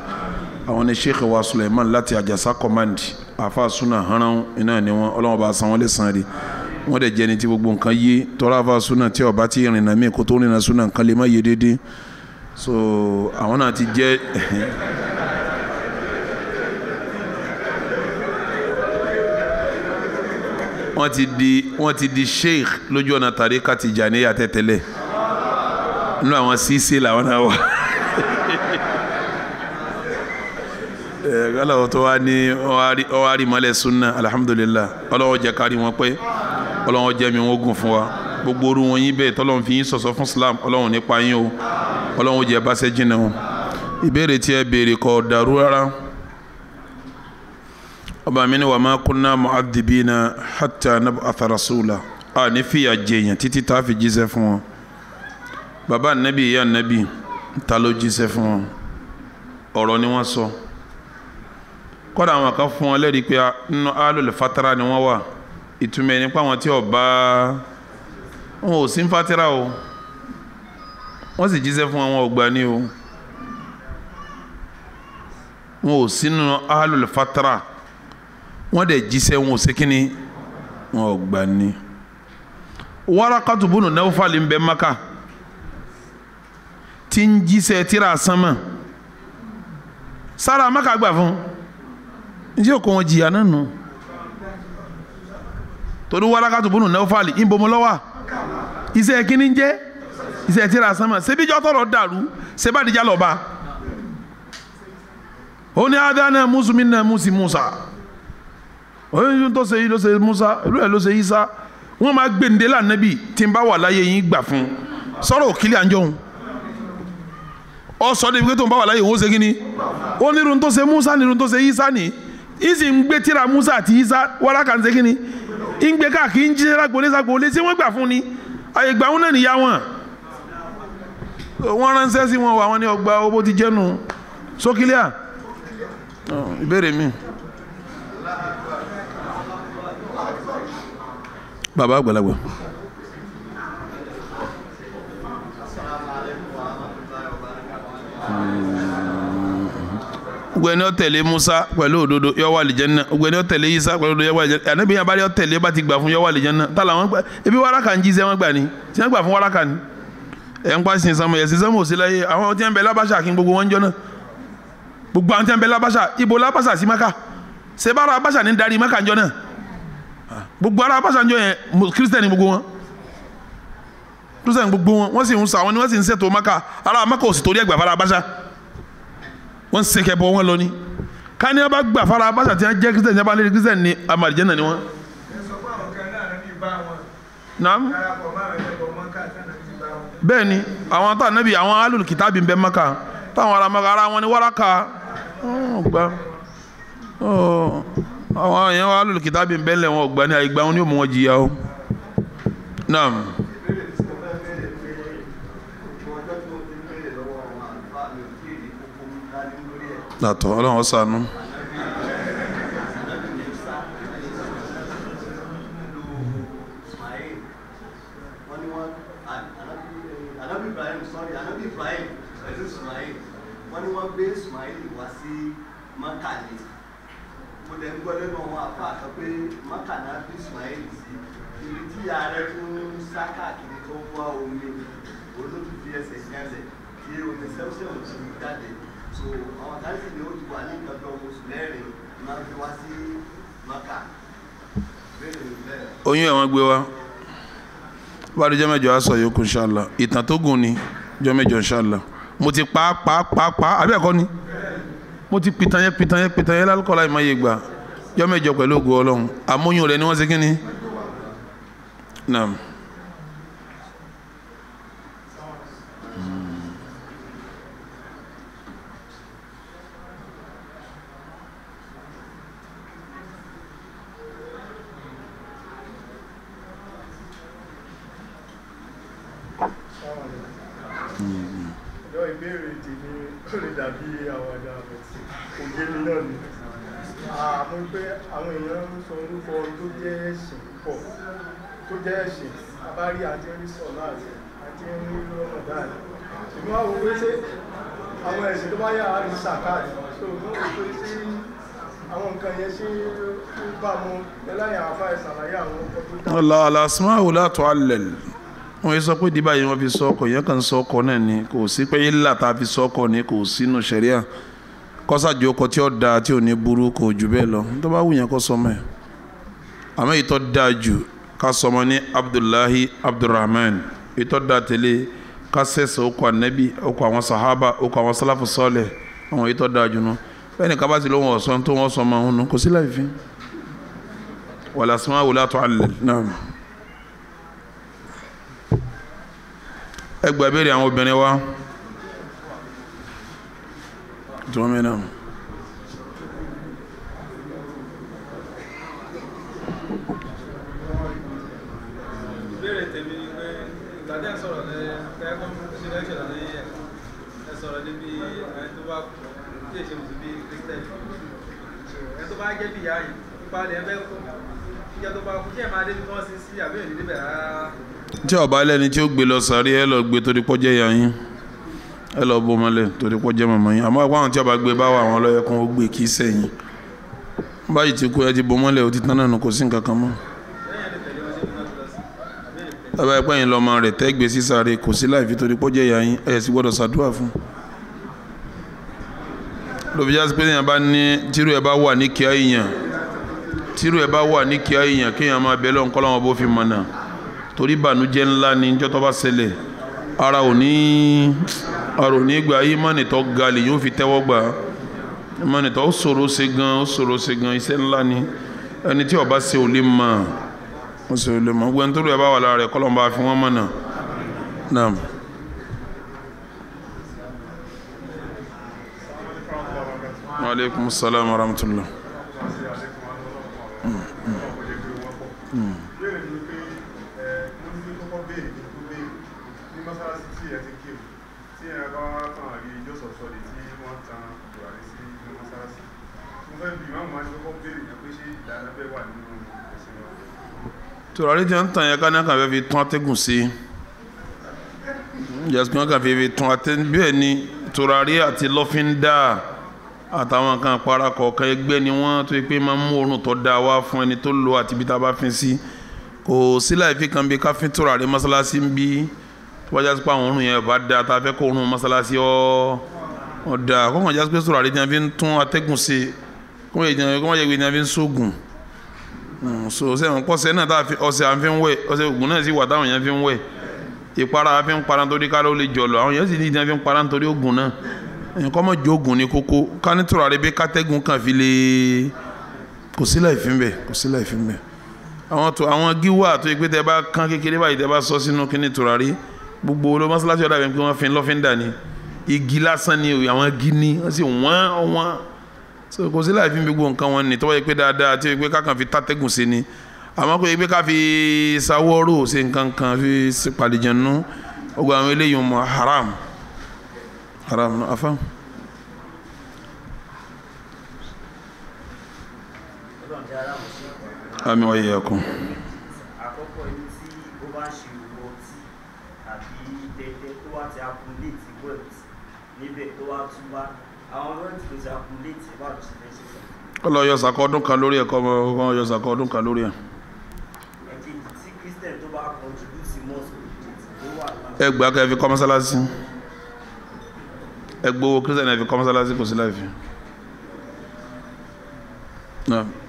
àwọn ní Sheikh wa Suleiman láti Àjàsá command àfáà súnà hánrán iná ni wọ́n ọlọ́mọba san wọ́n lẹ́sàn rí wọ́n dẹ̀ jẹ́ ní tí gbogbo nǹkan yé tọ́lá àfáà súnà tí ọba tí ìrìnà míì kó tó rìnà súnà nǹkan lè má yé déédéé so àwọn náà ti jẹ́ wọ́n ti di sheikh lójú ọ̀nà tàríkà Tìjàníyà tẹ́tẹ́lẹ̀ nínú àwọn sísè làwọn náà wà gálàwọ̀ tó wá ní ọwárí mọ́lẹ̀ súnà alhamdulillah ọlọ́wọ́ jẹ́ kárí wọn pé ọlọ́wọ́ jẹ́ mi wọ́n gùn fún wa gbogbo orú wọn yín bẹ́ẹ̀ tọ́lọ́wọ́n fi yín sọ̀sọ́ fún Islam ọlọ́wọ́n nípa yín o ọlọ́wọ́n jẹ́ báṣẹ́ jìnnà o ìbéèrè tí ẹ béèrè kò dàrú rárá ọba mi ni wà má kunna mu'adhibina hatta nab'atha rasula a ní fìyà jẹyàn títí tá a fi jíṣẹ́ fún wọn bàbá nàbí ìyá nàbí ta ló jíṣẹ́ fún wọn ọ̀rọ̀ ni wọ́n sọ kọ́dà àwọn kan fún wọn lẹ́rìí pé nínú alul fatara ni wọ́n wà ìtumọ̀ nípa àwọn tí ọba wọn ò sí ń fatira o wọ́n sì jíṣẹ́ fún wọn ò gbà ní o wọn ò sí nínú alul fatara wọ́n dẹ̀ jíṣẹ́ wọn ò sí kíni wọn ò gbà ní. Warakatu bunu Nawfal ń bẹ Maka tí ń jíṣẹ́ tíra sánmà sára Maka gbà fún njẹ́ òkò wọn jìyà náà nù torí Warakatu bunu Nawfal ń bomo lọ́wọ́ iṣẹ́ kíní jẹ́ iṣẹ́ tíra sánmà sebíjọ́ tọrọ dàrú sebádìjà lọ́ba ó ní adana musulmi Musa oyin tó ṣe yìí ló ṣe Musa ìlú ẹ̀ ló ṣe Isa wọ́n máa gbèǹde lànàbì tí n bá wà láyé yín gbà fún sọ̀rọ̀ òkìlẹ̀ àjọhún ọ sọ débi pé tó ń bá wà láyé òun ṣe kí ni ó nírun tó ṣe Musa nírun tó ṣe Isa ni ìsì ń gbé tíra Musa àti Isa Waraka ń ṣe kí ni ń gbé káàkiri ń jíṣẹ́ lágbolé ságbolé tí wọ́n gbà fún ni àyè gbà wọn náà nìyá wọn wọ́n ránṣẹ́ sí wọn wà wọn ní ọgbà owó ti jẹ́nu sókílíà ìbéèrè mi. Bàbá àgbàlagbà. Gbẹ̀ni ó tẹ̀lé Musa pẹ̀lú òdodo yó wà àlìjánnà. Gbẹ̀ni ó tẹ̀lé Isa pẹ̀lú òdodo yó wà àlìjánnà. Ànábì yẹn bá yó tẹ̀lé bá ti gbà fún yó wà àlìjánnà. Tá làwọn gbà ebi Waraka ń jíṣẹ́ wọn gbà ni. Tí wọ́n gbà fún Waraka ni. Ẹ̀ ń pa sin sánmọ̀ yẹ̀ sin sánmọ̀ òsì láyé àwọn tí wọ́n bẹ lábàṣà kí gbogbo wọn jọ náà. Gbogbo àwọn tí wọ́n bẹ lábàṣà ibo lábàṣà sí Maka. Ṣé bára Abàṣà ní darí Maka jọ náà? Gbogbo ara Abàṣánjọ yẹn Kírísítẹ́nì gbogbo wọn Kírísítẹ́nì gbogbo wọn wọ́n sì ń sa wọn ni wọ́n sì ń ṣètò Maka ara Maka ò sì torí ẹgbà fara Abàṣà wọ́n ń sèkẹ́ bọ́ wọn lọ ni ká ní wọ́n bá gbà fara Abàṣà tí wọ́n jẹ́ Kírísítẹ́nì yẹn bá lé Kírísítẹ́nì ní amàlìjẹ́nà ni wọ́n. Naam bẹ́ẹ̀ ni àwọn tá nàbí àwọn alul kitabi ń bẹ Maka táwọn ará Maka ara wọn ni Waraka gbà àwọn èèyàn wa lòlù kìtàbí bẹ́ẹ̀lẹ̀ wọn ọgbà ní àìgbà wọn ni ó mú wọn jìyà ó náà látọ̀ ọlọ́run ọ̀sánú Ànábì Ibrahim pẹ̀lú Ismail wọ́n ní wọ́n gbé Ismail wá sí Mákà ní mo dẹ̀ ń gbọ́ lẹ́nu àwọn àfáà kan pé Mákà náà bí Ismail sí ibi tí ààrẹ tún sá káàkiri tó ń wá omi olóòtú fi ẹsẹ̀ jálẹ̀ tí omi sẹ́wọ́sẹ́wọ́ ti jáde so àwọn káàkiri ni ó ti wà ní nǹkan bí ọmọ oṣù mẹ́rin máa fi wá sí Mákà. oyún ẹ̀wọ̀n gbé wa bá rí jọ́mẹ́jọ á sọ yòókù ṣáàlà ìtàn tó gùn ni jọ́mẹ́jọ ṣáàlà mo ti pa àbí ẹ̀kọ́ ni mo ti pitan yẹn lálùkọ́ láì máa yé gbà jọ́mẹ́jọ pẹ̀lú ògo Ọlọ́run àmóyún rẹ̀ ni wọ́n ṣe kí ni naam. Ọjọ́ ìbéèrè tèmi ó lè dàbí àwàdà àbẹ̀tì òye mi náà ni. Àmọ́ pé àwọn èèyàn ń sọ orúkọ tó jẹ́ ẹ̀sìn púpọ̀ tó jẹ́ ẹ̀sìn abárí àti ẹ̀rí sọ̀lá àti ẹ̀rí rọ́mọ̀dáà. Ṣùgbọ́n àwọn òwe ṣe àwọn ẹ̀sìn tó bá yà á rí sàkáàdì. So mo rò pé sí àwọn nǹkan yẹn ṣe ń bá mu ẹláyà àfáà ìsàlàyé àwọn ọkọ̀ tó dá. Allah al-asma'u la tu'allal wọ́n yẹ sọ pé dìbà yìí wọ́n fi sọ ọkọ̀ yẹn kàn sọ ọkọ̀ náà ni kò sí pé ilà tá a fi sọ ọkọ̀ ni kò sínú ṣẹ̀ríà kọ́sàjò ọkọ̀ tí ó da tí ò ní burú kò jù bẹ́ẹ̀ lọ tó bá wù yẹn kọ́ sọmọ ẹ̀ àmọ́ ìtọ́ da jù ká sọmọ ní Abdullahi Abdulrahman ìtọ́ da tẹ̀lé ká sẹ̀sẹ̀ ọkọ̀ anabi ọkọ̀ àwọn sahaba ọkọ̀ àwọn sálàfù sọ́ọ̀lẹ̀ àwọn ìtọ́ da jù nù bẹ́ẹ̀ ni kábàtì ló wọ̀ sọ́n tó wọ́n sọmọ ọ̀hún kò sí láì fi wal asma'u la tu'allal náà. ẹgbẹ́ béèrè àwọn obìnrin wa tó mẹ́nà ìbéèrè tèmi ni pé ìgbàdé ń sọ̀rọ̀ lẹ́ẹ̀kọ́ ṣe lẹ́ṣẹ̀ lálẹ́ ẹ sọ̀rọ̀ níbi ẹni tó bá tí èṣe mùsùlùmí kírísítẹ́nì ẹni tó bá jẹ́ bí ìyá yìí nípa lè ẹgbẹ́ kú ìjọ tó bá kú kí ẹ̀ máa débi wọ́n sí àbẹ́rẹ́ níbẹ̀ rárá. tí ọba lẹni tí ó gbé lọ sàárì ẹ lọ gbé torí pọ́jẹ́ ìyá yín ẹ lọ bó mọ́lẹ̀ torí pọ́jẹ́ màmá yín àmọ́ àwọn tí ọba gbé bá wà àwọn ọlọ́yẹ kan ó gbé kí sẹ́yìn báyìí ti kú ẹ ti bó mọ́lẹ̀ ó ti tán náà kò sí nǹkan kan mọ́. ọba ẹgbẹ́ yín lọ́mọ rẹ̀ tẹ́ gbé sí sàárì kò sí láì fi torí pọ́jẹ́ ìyá yín ẹ sì gbọ́dọ̀ ṣàdúrà fún. lóbi jásí pé èèyàn bá ní tírú ẹ bá wà ní kíá èèyàn kéèyàn máa bẹ lọ́n kọ́lọ́wọ́n bó fi mọ̀nà torí bànújẹ́ ńlá ni njọ́ tó bá ṣẹlẹ̀ ara ò ní gba ìmánì tó ga lè yóò fi tẹ́wọ́ gbà ìmánì tó ó ṣòro ṣe gan iṣẹ́ ńlá ni ẹni tí ó bá ṣe ò lè mọ̀ gbẹ́ni tó rẹ̀ bá wà lára rẹ̀ kọ́lọ́n bá fi wọ́n mọ̀nà náà. Wa alaikum salaam wa rahmatullah. tùràrí tí wọ́n ń tàn yẹn ká ní àkànfẹ́ fi tún atẹ́gùn sí jẹ́sùn àkànfẹ́ fi tún atẹ́gùn bẹ́ẹ̀ ni tùràrí àti lọ́fíńdà àtàwọn kan àpárá kọ̀ọ̀kan ẹgbẹ́ ni wọ́n tó yẹ pé máa ń mú oorun tó dáa wá fún ẹni tó lò àti ibi tá a bá fi sí kò sí láì fi kan bí ká fi tùràrí mọ́sálásí ń bí tó bá jásí pé àwọn oorun yẹn bá dáa tá a fẹ́ kó oorun mọ́sálásí ọ̀ dáa kọ́kàn jásí pé tùràrí tí wọ́n fi ń tún atẹ́gùn sí kọ́mọ̀ yẹ pé tí wọ́n fi ń sóògùn so sẹ́wọ̀n pọ̀sẹ̀ náà tá ọ̀sẹ̀ à ń fi ń wẹ̀ ọ̀sẹ̀ ògùn náà sì wà táwọn èèyàn fi ń wẹ̀ ìpara fi ń para nítorí ká ló lè jọ̀lọ̀ àwọn èèyàn sì ní ìdí fi ń para nítorí ògùn náà èèyàn kọ́ mọ̀ jó ògùn ní kókó ká ní tùràrí bí kátẹ́gùn kan fi lè kò sí láì fi ń bẹ̀ àwọn gíwà tó yẹ pé tẹ bá kán kékeré báyìí tẹ bá sọ sínú kíní tùràrí gbogbo olómọ́sálásí ọ̀dà bẹ́ẹ̀ pé wọ́n fi lọ́fíńdà ni igi lásán ni àwọn igi ní wọ́n sì wọ́n so kò sí láì fi gbogbo nǹkan wọn ni tọ́wọ́ yẹ pé dáadáa tí yẹ pé kákan fi tátẹ́gùn sí ni àmọ́ kò yẹ pé ká fi sáwọ́rò ṣe nǹkan kan fi pàlìjẹ̀nú gbogbo àwọn eléyìí mọ̀ haram náà afá. àmì wáyé yẹ kún. àkọ́kọ́ ẹni tí ó bá ń ṣe owó ọtí àbí pé tó wá ti accumulate wealth níbẹ̀ tó wá tún bá àwọn wealth tó ti accumulate bá ti fẹ́ ṣe sọ. ó lọ yọ sàkọ ọdún kan lórí ẹ̀ kọ́ ọmọ yọ sàkọ ọdún kan lórí ẹ̀. ẹ̀kejì tí Christian tó bá contribute sí mosque tó wà láti. ẹgbàá kẹ́ fi kọ́ mọ́sálásí ẹgbowó Christian ẹ̀ fi kọ́ mọ́sálásí kò sí láì fi.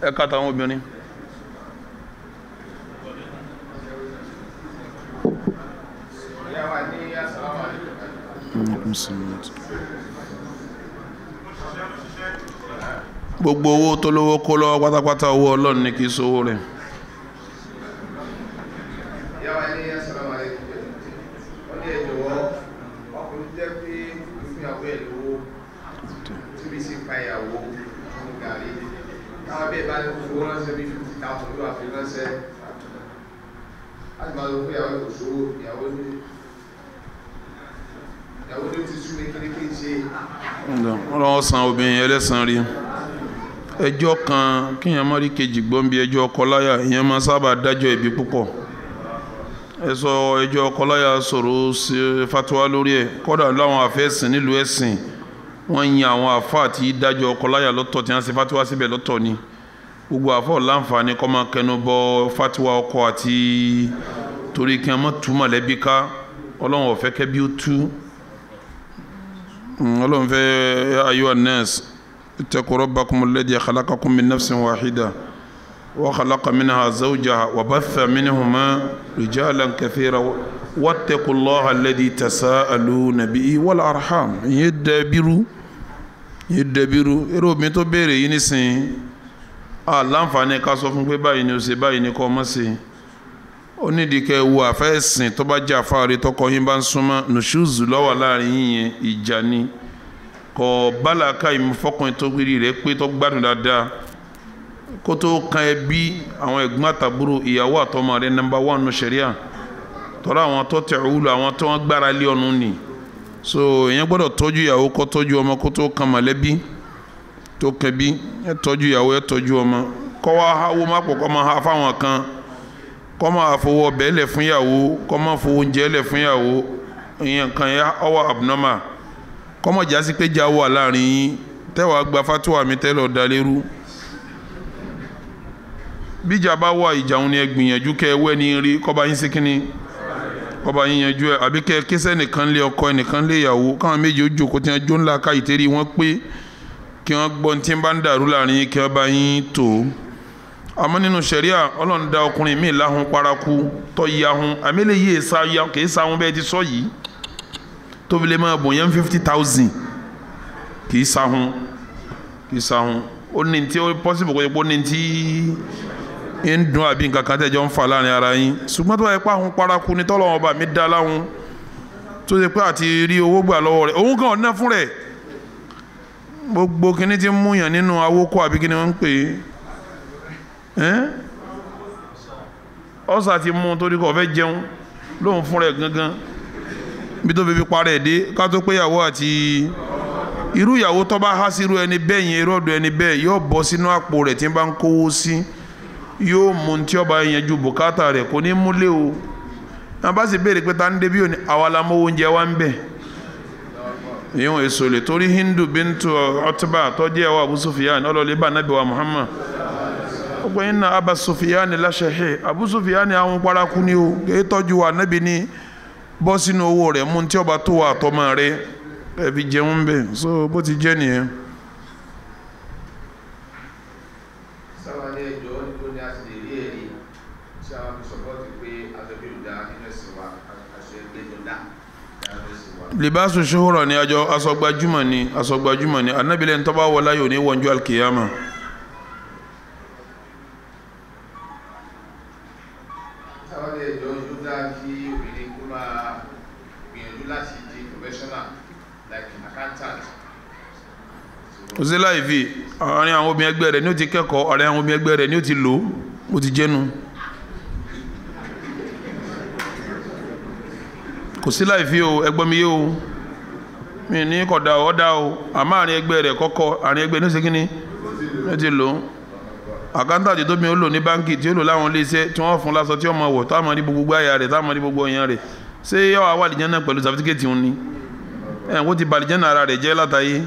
ẹ ká táwọn obìnrin. gbogbo owó tó lówó kó lọ́wọ́ pátápátá owó Ọlọ́run ní kì í sówó rẹ̀. Ọlọ́run san obìnrin ẹlẹ́sàn rí ẹjọ́ kan kíyàn má rí kejì gbọ́n bí ẹjọ́ ọkọláyà ìyẹn máa sábà dájọ́ ẹ̀bi púpọ̀ ẹjọ́ ọkọláyà sọ̀rọ̀ sí fatuwa lórí ẹ̀ kọ́dà láwọn àfẹ́sìn nílùú ẹ̀sìn wọ́n yin àwọn àfá àti dájọ́ ọkọláyà lọ́tọ̀ tí wọ́n ṣe fatuwa síbẹ̀ lọ́tọ̀ ni gbogbo àfọ́ láǹfààní kọ́ máa kẹnu bọ fatuwa ọkọ àti torí kí wọ́n má tú mọ̀lẹ́bí ká Ọlọ́run ò fẹ́ kẹ́ bí ó tú Ọlọ́run fẹ́ ayọ́ an-nas اتقوا ربكم الذي خلقكم من نفس واحدة وخلق منها زوجها وبث منهما رجالا كثيرا واتقوا الله الذي تساءلون به والأرحام يدبروا èrò mi tó béèrè yìí nísìn láǹfààní ká sọ fún pé báyìí ni ó ṣe báyìí ni kò mọ́ sí ó nídìí kẹ́ wo àfẹ́sìn tó bá jẹ́ àfáàrí tọkọ yín bá ń súnmọ́ nùṣúùzù lọ́wọ́ láàrin yín ìjà ni kọ bálàkà ìmúfọkùnrin tó gbérí rẹ̀ pé tó gbádùn dáadáa kó tó kan ẹbí àwọn ẹ̀gbọ́n àtàbúrò ìyàwó àtọmọ rẹ̀ nọ́mbà 1 nù ṣẹ̀ríà tọ́lá àwọn tó tẹ̀ òwúlò àwọn tó wọ́n gbára lé ọ̀nù ni so èèyàn gbọ́dọ̀ tọ́jú ìyàwó kó tọ́jú ọmọ kó tó kan mọ̀lẹ́bí tó kẹbí ẹ tọ́jú ìyàwó ẹ tọ́jú ọmọ kọ́ wá háwó má pọ̀ kọ́ máa ha fáwọn kan kọ́ máa fowó ọbẹ̀ lẹ̀ fún ìyàwó kọ́ máa fowó oúnjẹ lẹ̀ fún ìyàwó ìyẹn kan yẹ ọwọ́ abnormal kọ́mọ̀ jásí pé já wà láàrin yín tẹ́wàá gba fatuwa mi tẹ́lọ̀ dalérú bíjà bá wà ìjàun ni ẹ gbìyànjú kẹ́ ẹwẹ́ ní rí kọ́ba yín sí kínní kọ́ba yín yanjú ẹ àbí kẹ́ késẹ́ nìkan lé ọkọ ẹnìkan lé ìyàwó káwọn méjì ó jókòó tí wọ́n jó ńlá ká ìtẹ́rí wọn pé kí wọ́n gbọ́ tí ń bá ń dàrú láàrin yín kí wọ́n bá yín tó àmọ́ nínú ṣẹ̀ríà Ọlọ́run dá ọkùnrin míì láhùn paraku tọ́ yahun àmẹ́lẹ̀ yìí kì í sáhun bẹ́ẹ̀ ti sọ yìí tó fi lè máa bọ̀ yẹn 50,000 kì í sáhun ó ní tí ó possible kó yẹ kó ní tí ń dùn àbí nǹkan kan tẹ́jọ́ ń fà láàrin ara yín ṣùgbọ́n tó bá yẹ pé àwọn paraku ni tọ́lọ́wọ́n bá mi dá láhùn tó ṣe pé àti rí owó gbà lọ́wọ́ rẹ̀ òun kan ọ̀nà fún rẹ̀ gbogbo kíní tí ń múyàn nínú awókọ́ àbí kíní wọ́n ń pè é ọ̀sà ti mú torí kò fẹ́ jẹun lóun fún rẹ̀ gangan bí tó fi parẹ́ dé ká tó pé ìyàwó àti irú ìyàwó tó bá há sí irú ẹni bẹ́ẹ̀ yẹn irú ọ̀dọ̀ ẹni bẹ́ẹ̀ yóò bọ́ sínú àpò rẹ̀ tí ń bá ń kówó sí yóò mú tí ọba yanjú bùkátà rẹ̀ kò ní múlé o náà bá sì béèrè pé ta ń débi òní àwa la mówó oúnjẹ wa ń bẹ̀ èèyàn èso lè torí Hindu bintu Utba tó jẹ́ ẹ̀wọ̀ Abu Sufyan ọlọ́lẹ̀ bá nàbẹ̀ wa Muhammad ọgbẹ́ yín náà Abu Sufyan láṣẹ̀hẹ́ Abu Sufyan àwọn paraku ni o kì í tọ́jú wa nàbì ní bọ́ sínú owó rẹ̀ mú tí ọba tó wà àtọmọ rẹ̀ ẹbí jẹun bẹ́ẹ̀ so bó ti jẹ́ nìyẹn. sáwọn ní ẹjọ́ nítorí ní àti lè rí ẹ̀rí tí àwọn fi sọpọ́tì pé àjọbí ò dá nínú ẹ̀sìn wa àṣẹ ẹgbẹ́ tó dá nínú ẹ̀sìn wa. libasu shuhura ni asọgbajúmọ̀ ni anábìlẹ̀ ń tọ́ba wọlá yóò ní wọ́njú alkiyama. sáwọn ní ẹjọ́ yóò dá kí obìnrin kó máa gbìyànjú láti di professional like accountant. kò sí láì fi àárín àwọn obìnrin ẹgbẹ́ rẹ̀ ní ó ti kẹ́kọ̀ọ́ àárín àwọn obìnrin ẹgbẹ́ rẹ̀ ní ó ti lò ó ti jẹ́nu. kò sí láì fi o ẹgbọ́n mi yé o mi ní kọ̀dà ọ̀dà o àmọ́ àárín ẹgbẹ́ rẹ̀ kọ́kọ́ àárín ẹgbẹ́ ní ó ṣe kíní ní ó ti lò ó. àkántàtì tó mi ó lò ní báńkì tí ó lò láwọn iléeṣẹ́ tí wọ́n fún lásọ tí ó máa wọ̀ táwọn ní gbogbo àyà rẹ̀ táwọn ní gbogbo ọyàn rẹ̀ ṣé yọ wà wà àlìjánnà pẹ̀lú sàfitíkẹ́tì òun ni kó ti bà àlìjánnà ara rẹ̀ jẹ́ látàyé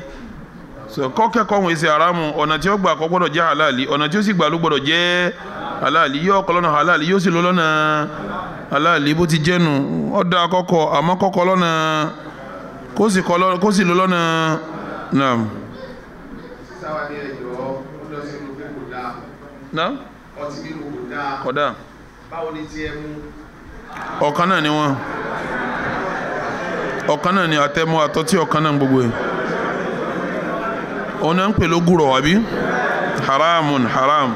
so kọ́kẹ́kọ̀ọ́ òun èsì haramu ọ̀nà tí ó gbà kọ́ gbọ́dọ̀ jẹ́ halali ọ̀nà tí ó sì gbà ló gbọ́dọ̀ jẹ́ halali yóò kọ́ lọ́nà halali yóò sì lọ lọ́nà halali bó ti jẹ́nu ọ̀dà kọ́kọ́ àmọ́ kọ́kọ́ lọ́nà kó sì lọ lọ́nà náà. sáwà ní ẹjọ́ ó lọ sí inú pé kò dáa náà ọtí nínú kò dáa kódà báwo ni tí ẹ mú ọ̀kan náà ni wọ́n ọ̀kan náà ni àtẹ̀mọ́ àtọ́tí ọ̀kan náà gbogbo ẹ̀ òun náà ń pè lógùrọ̀ àbí haramun haram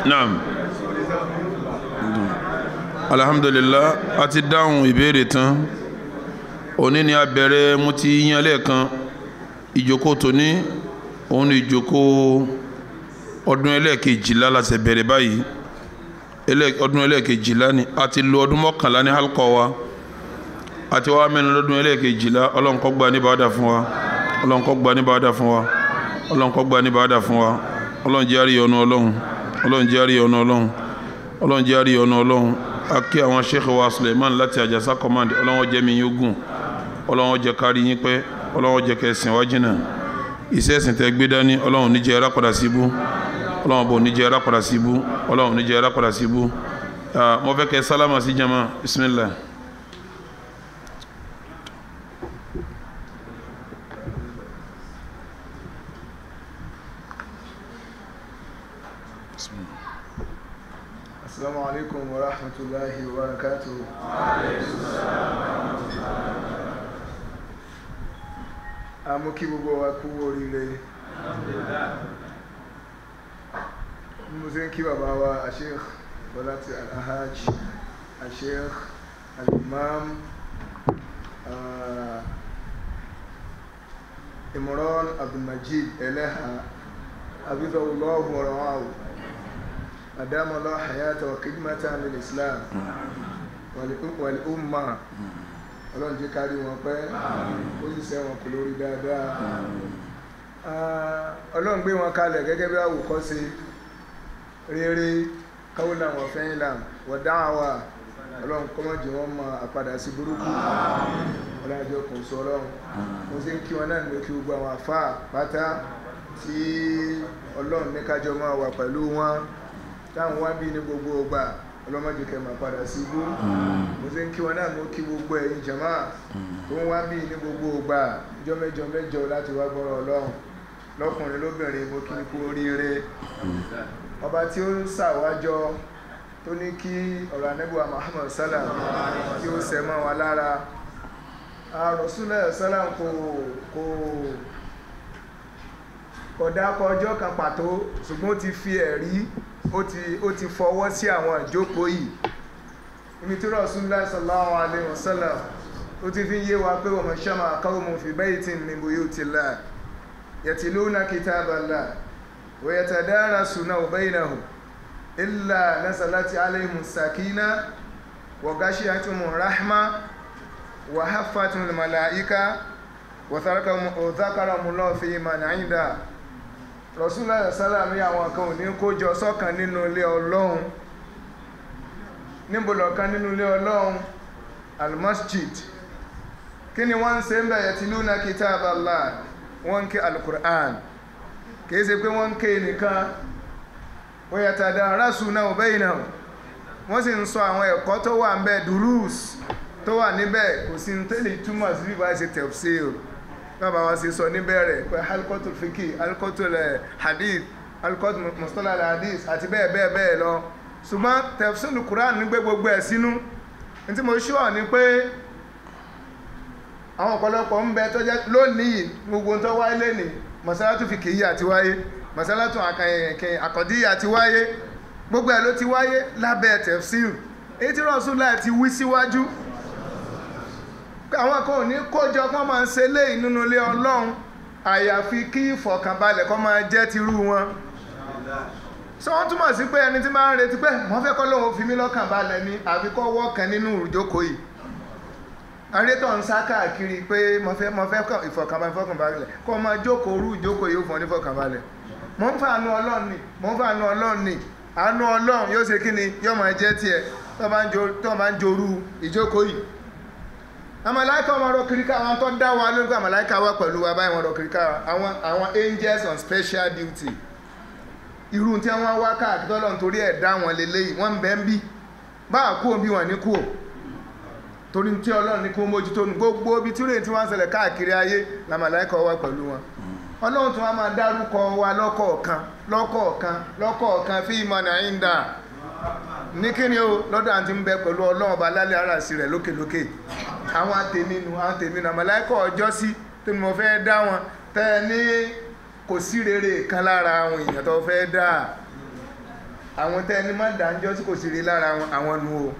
naam alhamdulillah a ti dáhùn ìbéèrè tán òní ni a bẹ̀rẹ̀ mo ti yan lẹ́ẹ̀kan ìjókòó tóní òun ni ìjókòó ọdún ẹlẹ́ẹ̀kejìlá láti bẹ̀rẹ̀ báyìí ọdún ẹlẹ́ẹ̀kejìlá ni a ti lo ọdún 11 ní halqa wa àti wá mẹ́nu lọ́dún ẹlẹ́ẹ̀kejìlá Ọlọ́run kó gbà ní bàdà fún wa Ọlọ́run kó gbà ní bàdà fún wa Ọlọ́run kó gbà ní bàdà fún wa Ọlọ́run jẹ́ àrí ọ̀nà Ọlọ́run Ọlọ́run jẹ́ àrí ọ̀nà Ọlọ́run Ọlọ́run jẹ́ àrí ọ̀nà Ọlọ́run a kí àwọn Sheikh wa Suleiman láti Àjàsá command Ọlọ́run jẹ́ mi yín gùn Ọlọ́run jẹ́ kárí yín pẹ́ Ọlọ́run jẹ́ kẹsìn wá jìnnà iṣẹ́ ẹ̀sìn tẹ́ gbé dání Ọlọ́run ní jẹ́ ẹ̀rá padà síbú Ọlọ́run bò ní jẹ́ ẹ̀rá padà síbú Ọlọ́run ní jẹ́ ẹ̀rá padà síbú mo fẹ́ kẹ́ sálámà sí jama bismillah. Assalamu alaikum wa rahmatullahi wa barakatuh. A mú kí gbogbo wa kú oríire. Mo ṣe ń kí bàbá wa Sheikh Bọ́láti Al-Hajj, Sheikh Al-Imam Imran Abdulmajid Eleha, Hafidhahullahu wa ra'ahu. أدام الله حياته وخدمته للإسلام والأمة Ọlọ́run jẹ́ kárí wọn pẹ́ ó sì ṣe wọn kò lórí dáadáa Ọlọ́run gbé wọn kalẹ̀ gẹ́gẹ́ bí àwòkọ́ṣe rere qawlan wa fi'lan wa da'wa Ọlọ́run kọ́mọ́jì wọn mọ àpadà sí burúkú Ọlọ́run jẹ́ kò sọ Ọlọ́run mo sì ń kí wọn náà ní kí gbogbo àwọn àfáà pátá tí Ọlọ́run ní kájọ máa wà pẹ̀lú wọn táwọn wá bí ní gbogbo ọgbà ọlọ́mọdé kẹmà padà sí ibú mo sì ń kí wọn náà mo kí gbogbo ẹ̀yin jàmá tó ń wá bí ní gbogbo ọgbà ìjọ mẹ́jọ láti wá gbọ́rọ̀ Ọlọ́run lọ́kùnrin lóbìnrin mo kí kú oríire ọba tí ó ń ṣàwájọ tó ní kí ọ̀rọ̀ Ànábì Muhammad sallam kí ó ṣẹ mọ́ wa lára Rasulullah sallam kò dákọ̀ ọjọ́ kan pàtó ṣùgbọ́n ó ti fi ẹ̀rí ó ti fọwọ́ sí àwọn ìjókòó yìí ibi tí Rasulullah sallallahu alaihi wasallam ó ti fi yé wa pé wa majtama'a qawmun fi baytin min buyutillah yatluna kitaballah wa yatadarasunahu baynahum illa nazalat alayhimus sakinah wa ghashiyatuhumur rahmah wa haffathumul malaika wa dhakarahumullahu fi man 'indah Rasulullah sallallahu alaihi àwọn kan ò ní kójọ sọ́kan nínú ilé Ọlọ́run níbo lọ̀kan nínú ilé Ọlọ́run al-masjid kí ni wọ́n ń ṣe ń bẹ̀ yatluna kitaballah wọ́n ń ké al-Qur'an kìí ṣe pé wọ́n ń ké nìkan wa yatadarasunahu baynahum wọ́n sì ń sọ àwọn ẹ̀kọ́ tó wà ń bẹ̀ durus tó wà níbẹ̀ kò sí ní tẹ́lẹ̀ túmọ̀ sí bí bá ṣe tafsir bàbá wa sì sọ níbẹ̀rẹ̀ pé halqatul fiqh halqatul hadith halqatul mustalah hadith àti bẹ́ẹ̀ lọ ṣùgbọ́n tafsirul Qur'an ní gbé gbogbo ẹ̀ sínú ní tí mo ṣọ́ ní pé àwọn ọ̀pọ̀lọpọ̀ ń bẹ tó jẹ́ lónìí gbogbo tó wáyé lẹ́nìí masalatu fiqhiyya àti wáyé masalatu aqdiyya àti wáyé gbogbo ẹ̀ ló ti wáyé lábẹ́ tafsir èyí tí Rasulullah ti wí síwájú àwọn kan ò ní kójọ kán máa ń ṣe léyìn nínú ilé Ọlọ́run àyàfi kí ìfọ̀kànbalẹ̀ kán máa jẹ́ tirú wọn so wọ́n túmọ̀ sí pé ẹni tí máa ń retí pé wọ́n fẹ́ kọ́ lóun fi mí lọ́kàn balẹ̀ ni àfi kọ́ wọ́ọ̀kan nínú ìjókòó yìí arétọ̀ ń sá káàkiri pé mo fẹ́ ìfọ̀kànbalẹ̀ kọ́ máa jókòó rú ìjókòó yìí ó fún ọ ní ìfọ̀kànbalẹ̀ mo ń fa àánú Ọlọ́run ni àánú Ọlọ́run yóò ṣe kí ni yóò máa jẹ́ tiẹ̀ tó bá ń jorú ìjókòó yìí àmàláìkà wọn rọ kiri ká àwọn tó dá wa lórí àmàláìkà wá pẹ̀lú wa báyìí wọn rọ kiri ká àwọn angels on special duty irú tí wọ́n wá káàkiri tọ́lọ̀ nítorí ẹ̀dá wọn lélẹ́yìí wọ́n ń bẹ́ ń bí báà kú òbí wọn ní kú ò torí tí Ọlọ́run ní kó mójútó ní gbogbo ibi tí rèé tí wọ́n ń ṣẹlẹ̀ káàkiri ayé làmàláìkà wá pẹ̀lú wọn Ọlọ́run tí wọ́n máa dárúkọ wa lọ́kọ̀ọ̀kan fi ìmọ̀nà ìndà ní kí ni ó lọ́dọ̀ àti ń bẹ pẹ̀lú Ọlọ́run ọba lálẹ́ ara sí rẹ̀ lókèlókè àwọn àtèmínú àmàláìkà ọjọ́ sí tí mo fẹ́ dá wọn tẹ́ ní kò sí rere kan lára àwọn èèyàn tó fẹ́ dá àwọn tẹ́ ní má dáńjọ́ sí kò sí rere lára àwọn nu o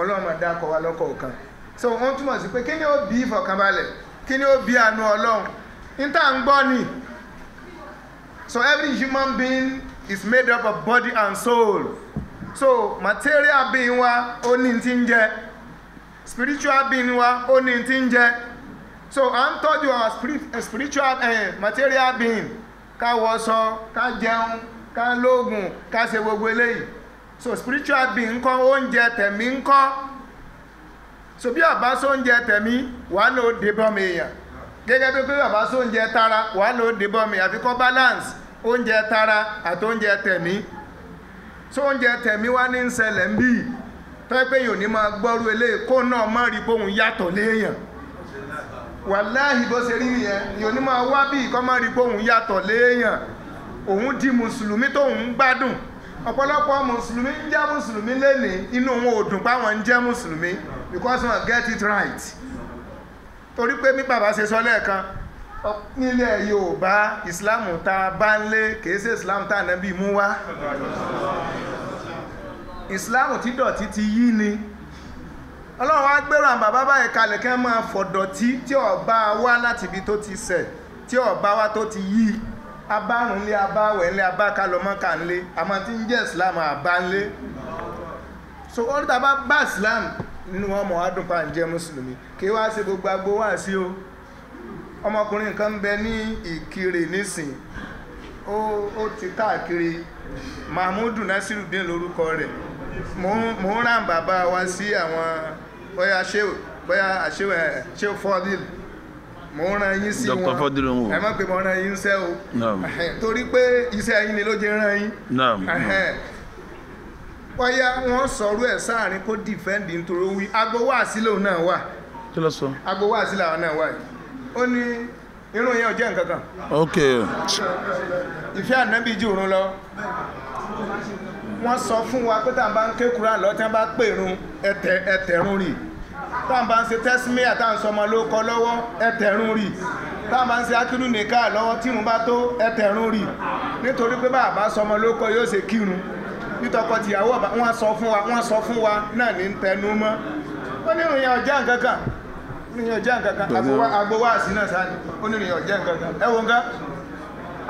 Ọlọ́run máa dá kọ wa lọ́kọ̀ọ̀kan so wọ́n túmọ̀ sí pé kí ni ó bí ìfọ̀kànbalẹ̀ kí ni ó bí àánú Ọlọ́run níta ń gbọ́ ni so every human being is made up of body and soul so material being wa ó ní tí ń jẹ spiritual being wa ó ní tí ń jẹ so à ń tọ́jú our spiritual material being ká wọṣọ ká jẹun ká lóògùn ká ṣe gbogbo eléyìí so spiritual being ńkọ́ oúnjẹ tẹ̀mí ńkọ́ so bí àbá sóúnjẹ tẹ̀mí wà ló dé bọ́mọ èèyàn gẹ́gẹ́ bí pé àbá sóúnjẹ tara wà ló dé bọ́mọ èèyàn àfikọ́ balance oúnjẹ tara àti oúnjẹ tẹ̀mí so oúnjẹ tẹ̀mí wá ní ń ṣẹlẹ̀ ń bí tọ́ pé yóò ní máa gbọ́rú eléyìí kó náà má rí bóun yàtọ̀ léèyàn wàláhì bó ṣe rí nìyẹn yóò ní máa wá bí ìkọ́ má rí bóun yàtọ̀ léèyàn òun di mùsùlùmí tóun ń gbádùn ọ̀pọ̀lọpọ̀ mùsùlùmí ń jẹ́ mùsùlùmí lénìí inú wọn ò dùn páwọn ń jẹ́ mùsùlùmí because wọn get it right torí pé bí bàbá ṣe sọ lẹ́ẹ̀kan nílẹ̀ Yorùbá ìsìláàmù tá bá ń lé kìí ṣe ìsìláàmù tá Ànábì mú wá ìsìláàmù tí dọ̀tí ti yí ni Ọlọ́run wá gbérò àwọn bàbá báyìí kalẹ̀ kí wọ́n máa fọ̀dọ̀tí tí ọba wá láti ibi tó ti ṣẹ̀ tí ọba wá tó ti yí abárùnlé abáwẹ̀lé abákalọmọ́kànlé àmọ́ tí ń jẹ́ ìsìláàmù àbánlé so oríta bá bá ìsìláàmù nínú ọmọ adùnpá ń jẹ́ mùsùlùmí kí wá sí gbogbo agbó wá sí o ọmọkùnrin kan bẹ ní Ìkirè nísìn ó ti káàkiri Mahmudu Nasiruddin lórúkọ rẹ̀ mo ń ràn bàbá wa sí àwọn bóyá ṣe Fọdíl mo ń ràn yín sí wọn ẹ má pé mo ràn yín sẹ́ o torí pé iṣẹ́ yín ni ló jẹ́ ràn yín bóyá wọ́n sọ̀rọ̀ ẹ̀ sáàrin kó dìfẹ́ǹdì nítorí wí agbowó àsílò náà wà agbowó àsílò àwọn náà wà ó ní irun yẹn ò jẹ́ nǹkan kan ok ìfẹ́ Ànábì jù rún lọ wọ́n sọ fún wa pé tá à ń bá ń ké Kùránì lọ tí wọ́n bá pèrún ẹ̀tẹ̀rún rì tá à ń bá ń ṣe tẹ́símíà tá à ń sọmọ lóko lọ́wọ́ ẹ̀tẹ̀rún rì tá à ń bá ń ṣe akílù nìka lọ́wọ́ tírun bá tó ẹ̀tẹ̀rún rì nítorí pé bàbá sọmọ lóko yóò ṣe kírun nítọkọ tìyàwó wọ́n sọ fún wa náà ní tẹnu mọ́ ó ní ìròyìn ọjà nǹkankan agbowó àsí náà sáà ó ní ìròyìn ọjà nǹkankan ẹwọ nǹkan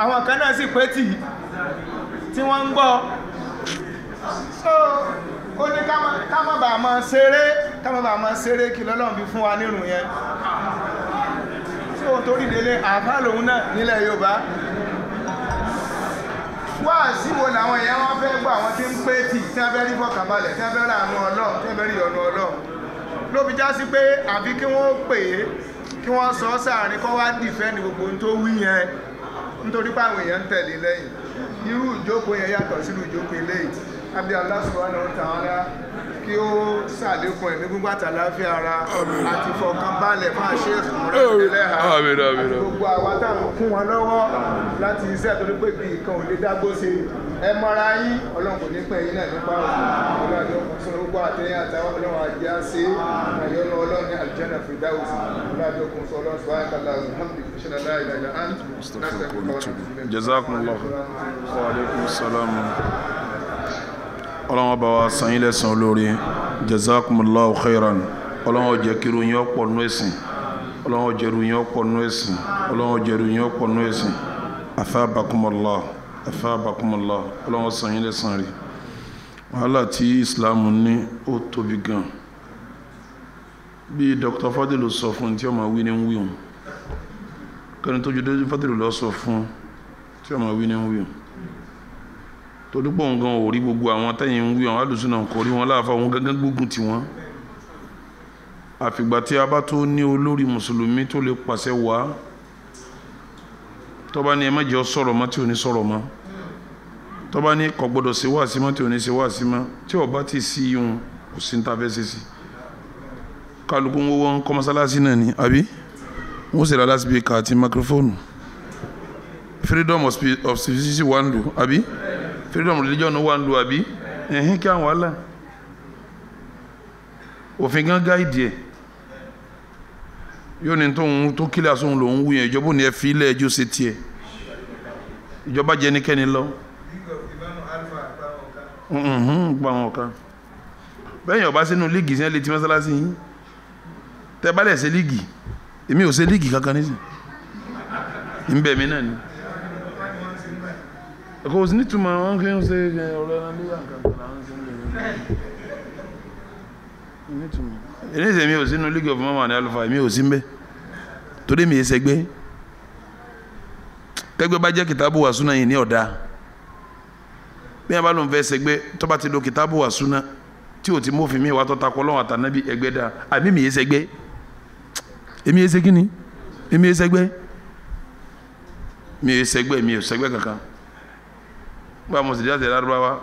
àwọn kan náà sì pé tí wọ́n ń gbọ́ so ó ní ká má bàa máa ṣeré kí lọ́lọ́run bí fún wa nírun yẹn so torí délé àfáà lòun náà nílẹ̀ Yorùbá wá sí wo làwọn èèyàn wọn fẹ́ gbọ́ àwọn tí ń pé tì tí wọ́n fẹ́ rí fọkànbalẹ̀ tí wọ́n fẹ́ rí àánú Ọlọ́run tí wọ́n fẹ́ rí ọ̀nà Ọlọ́run ló fi já sí pé àbí kí wọ́n pè é kí wọ́n sọ sáàrin kọ́ wá dìfẹ́ǹdì gbogbo ohun tó wí yẹn nítorí pé àwọn èèyàn ń tẹ̀lé lẹ́yìn irú ìjókòó yẹn yàtọ̀ sínú ìjókòó eléyìí àbí Allah subhanahu wa ta'ala kí ó ṣàlékún ẹ̀mí gbogbo àtàláfíà ara àti fọkànbalẹ̀ fún àṣẹ ìrẹ́lẹ́ha àti gbogbo àwa táwọn kún wọn lọ́wọ́ láti iṣẹ́ tó ní pé bí nǹkan ò lè dágbó ṣe ẹ mọ́ra yín Ọlọ́run kò ní pẹ́ yín náà nípa ọlọ́run sọ gbogbo àtẹ̀yìn àtàwọn Ọlọ́run àjẹ́ àṣẹ àyọ́nà Ọlọ́run ní aljanna firdaus ọlọ́run sọ Ọlọ́run sọ ayẹ́kàlá alhamdulilayi jazakumullah wa alaikum salam ọlọ́wọ́n bá wa san yín lẹ́san olóore jazakumullahu khairan ọlọ́wọ́n jẹ́ kí ròyìn ọ̀pọ̀ nú ẹ̀sìn ọlọ́wọ́n jẹ́ ròyìn ọ̀pọ̀ nú ẹ̀sìn ọlọ́wọ́n jẹ́ ròyìn ọ̀pọ̀ nú ẹ̀sìn afabakumullah ọlọ́wọ́n san yín lẹ́san rí wàhálà tí Islam ní ó tóbi gan bí Dr. Fadilu sọ fún tí ọmọ wí ní ń wíhun kẹrin tó ju Dr. Fadilu lọ sọ fún tí ọmọ wí ní ń wíhun torí pọ̀ nǹkan ò rí gbogbo àwọn tẹ́yìn ń wí àwọn alùsùnà kò rí wọn láàfà wọn gángan gbógun ti wọn àfìgbà tí a bá tó ní olórí mùsùlùmí tó lè pàṣẹ wá tó bá ní ẹ má jẹ́ sọ̀rọ̀ mọ́ tí ò ní sọ̀rọ̀ mọ́ tó bá ní kò gbọ́dọ̀ ṣe wáàsí mọ́ tí ò ní ṣe wáàsí mọ́ tí ó bá ti sí yún kò sí ní ta fẹ́ ṣe sí kálukú ń wọ́n kọ́ mọ́sálásí náà ni àbí wọ́n sì rà lásìbíkà àti microphone freedom of speech wà ń lò àbí freedom religion wà ń lò àbí ẹ̀hìn kí àwọn wàhálà òfin gan gáìdì ẹ̀ yóò ní tóun tó kílẹ̀ àsóhun lòun wú yẹn ìjọba ò ní ẹ fi ilé ẹjọ́ ṣe tiẹ̀ ìjọba jẹ́ níkẹ́ni lọ gba àwọn ọ̀ka bẹ́ẹ̀ ọba sínú líìgì sí ẹ lè ti mọ́sálásí yín tẹ́ bá lẹ̀ ṣe líìgì èmi ò ṣe líìgì kankan nísìn ń bẹ̀ mí náà ni kò sí nítumọ̀ wọn kí n ṣe ọ̀rọ̀ ẹran níyà kankan làwọn ṣe ń lè nítumọ̀ èyí ṣe mi ò sínú league of mama ní alufa mi ò sí mbẹ torí mi yé sẹgbẹ́ kẹgbẹ́ bá jẹ́ kìtàbù wà súnà yìí ní ọ̀dà bí wọn bá lóun fẹ́ sẹgbẹ́ tó bá ti lo kìtàbù wà súnà tí o ti mófin mi wà tó takọ lọ́wọ́ àtànábì ẹgbẹ́ dá àmì mi yé sẹgbẹ́ èmi yé segin ni èmi yé sẹgbẹ́ mi yé sẹgbẹ́ mi yé sẹgbẹ́ kankan gba mọ̀sídìí àti Lárúbáwá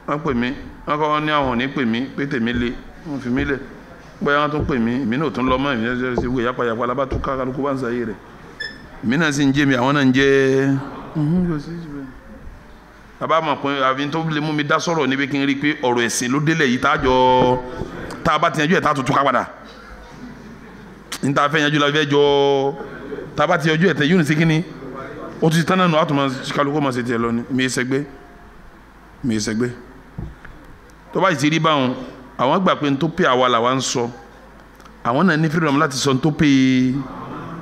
wọ́n pè mí wọ́n kọ́ ní àwọn ní pè mí pé tèmi le wọ́n fi mí lẹ̀ bóyá wọ́n tún pè mí èmi náà tún lọ mọ́ èmi náà ṣe wé yapayapa alábàtú kálukú bá ń sáyé rẹ̀ èmi náà sì ń jẹ́ mi àwọn náà ń jẹ́ bàbá mọ̀ pé àfi tó lè mú mi dá sọ̀rọ̀ níbi kí n rí i pé ọ̀rọ̀ ẹ̀sìn ló délẹ̀ yìí tá a bá ti yanjú ẹ̀ tá a tún túká padà ní tá a fẹ́ yanjú la fẹ́ jọ tá a bá ti yanjú ẹ̀ tẹ̀ yóò ní sí kíní ó ti tán náà nù àtúmọ̀ kálukú máa ṣe tiẹ̀ lọ ni mi ì sẹ́gbẹ́ tó bá ti rí báwọn àwọn gbà pé n tó pé àwa làwa ń sọ àwọn náà ní freedom láti sọ n tó pé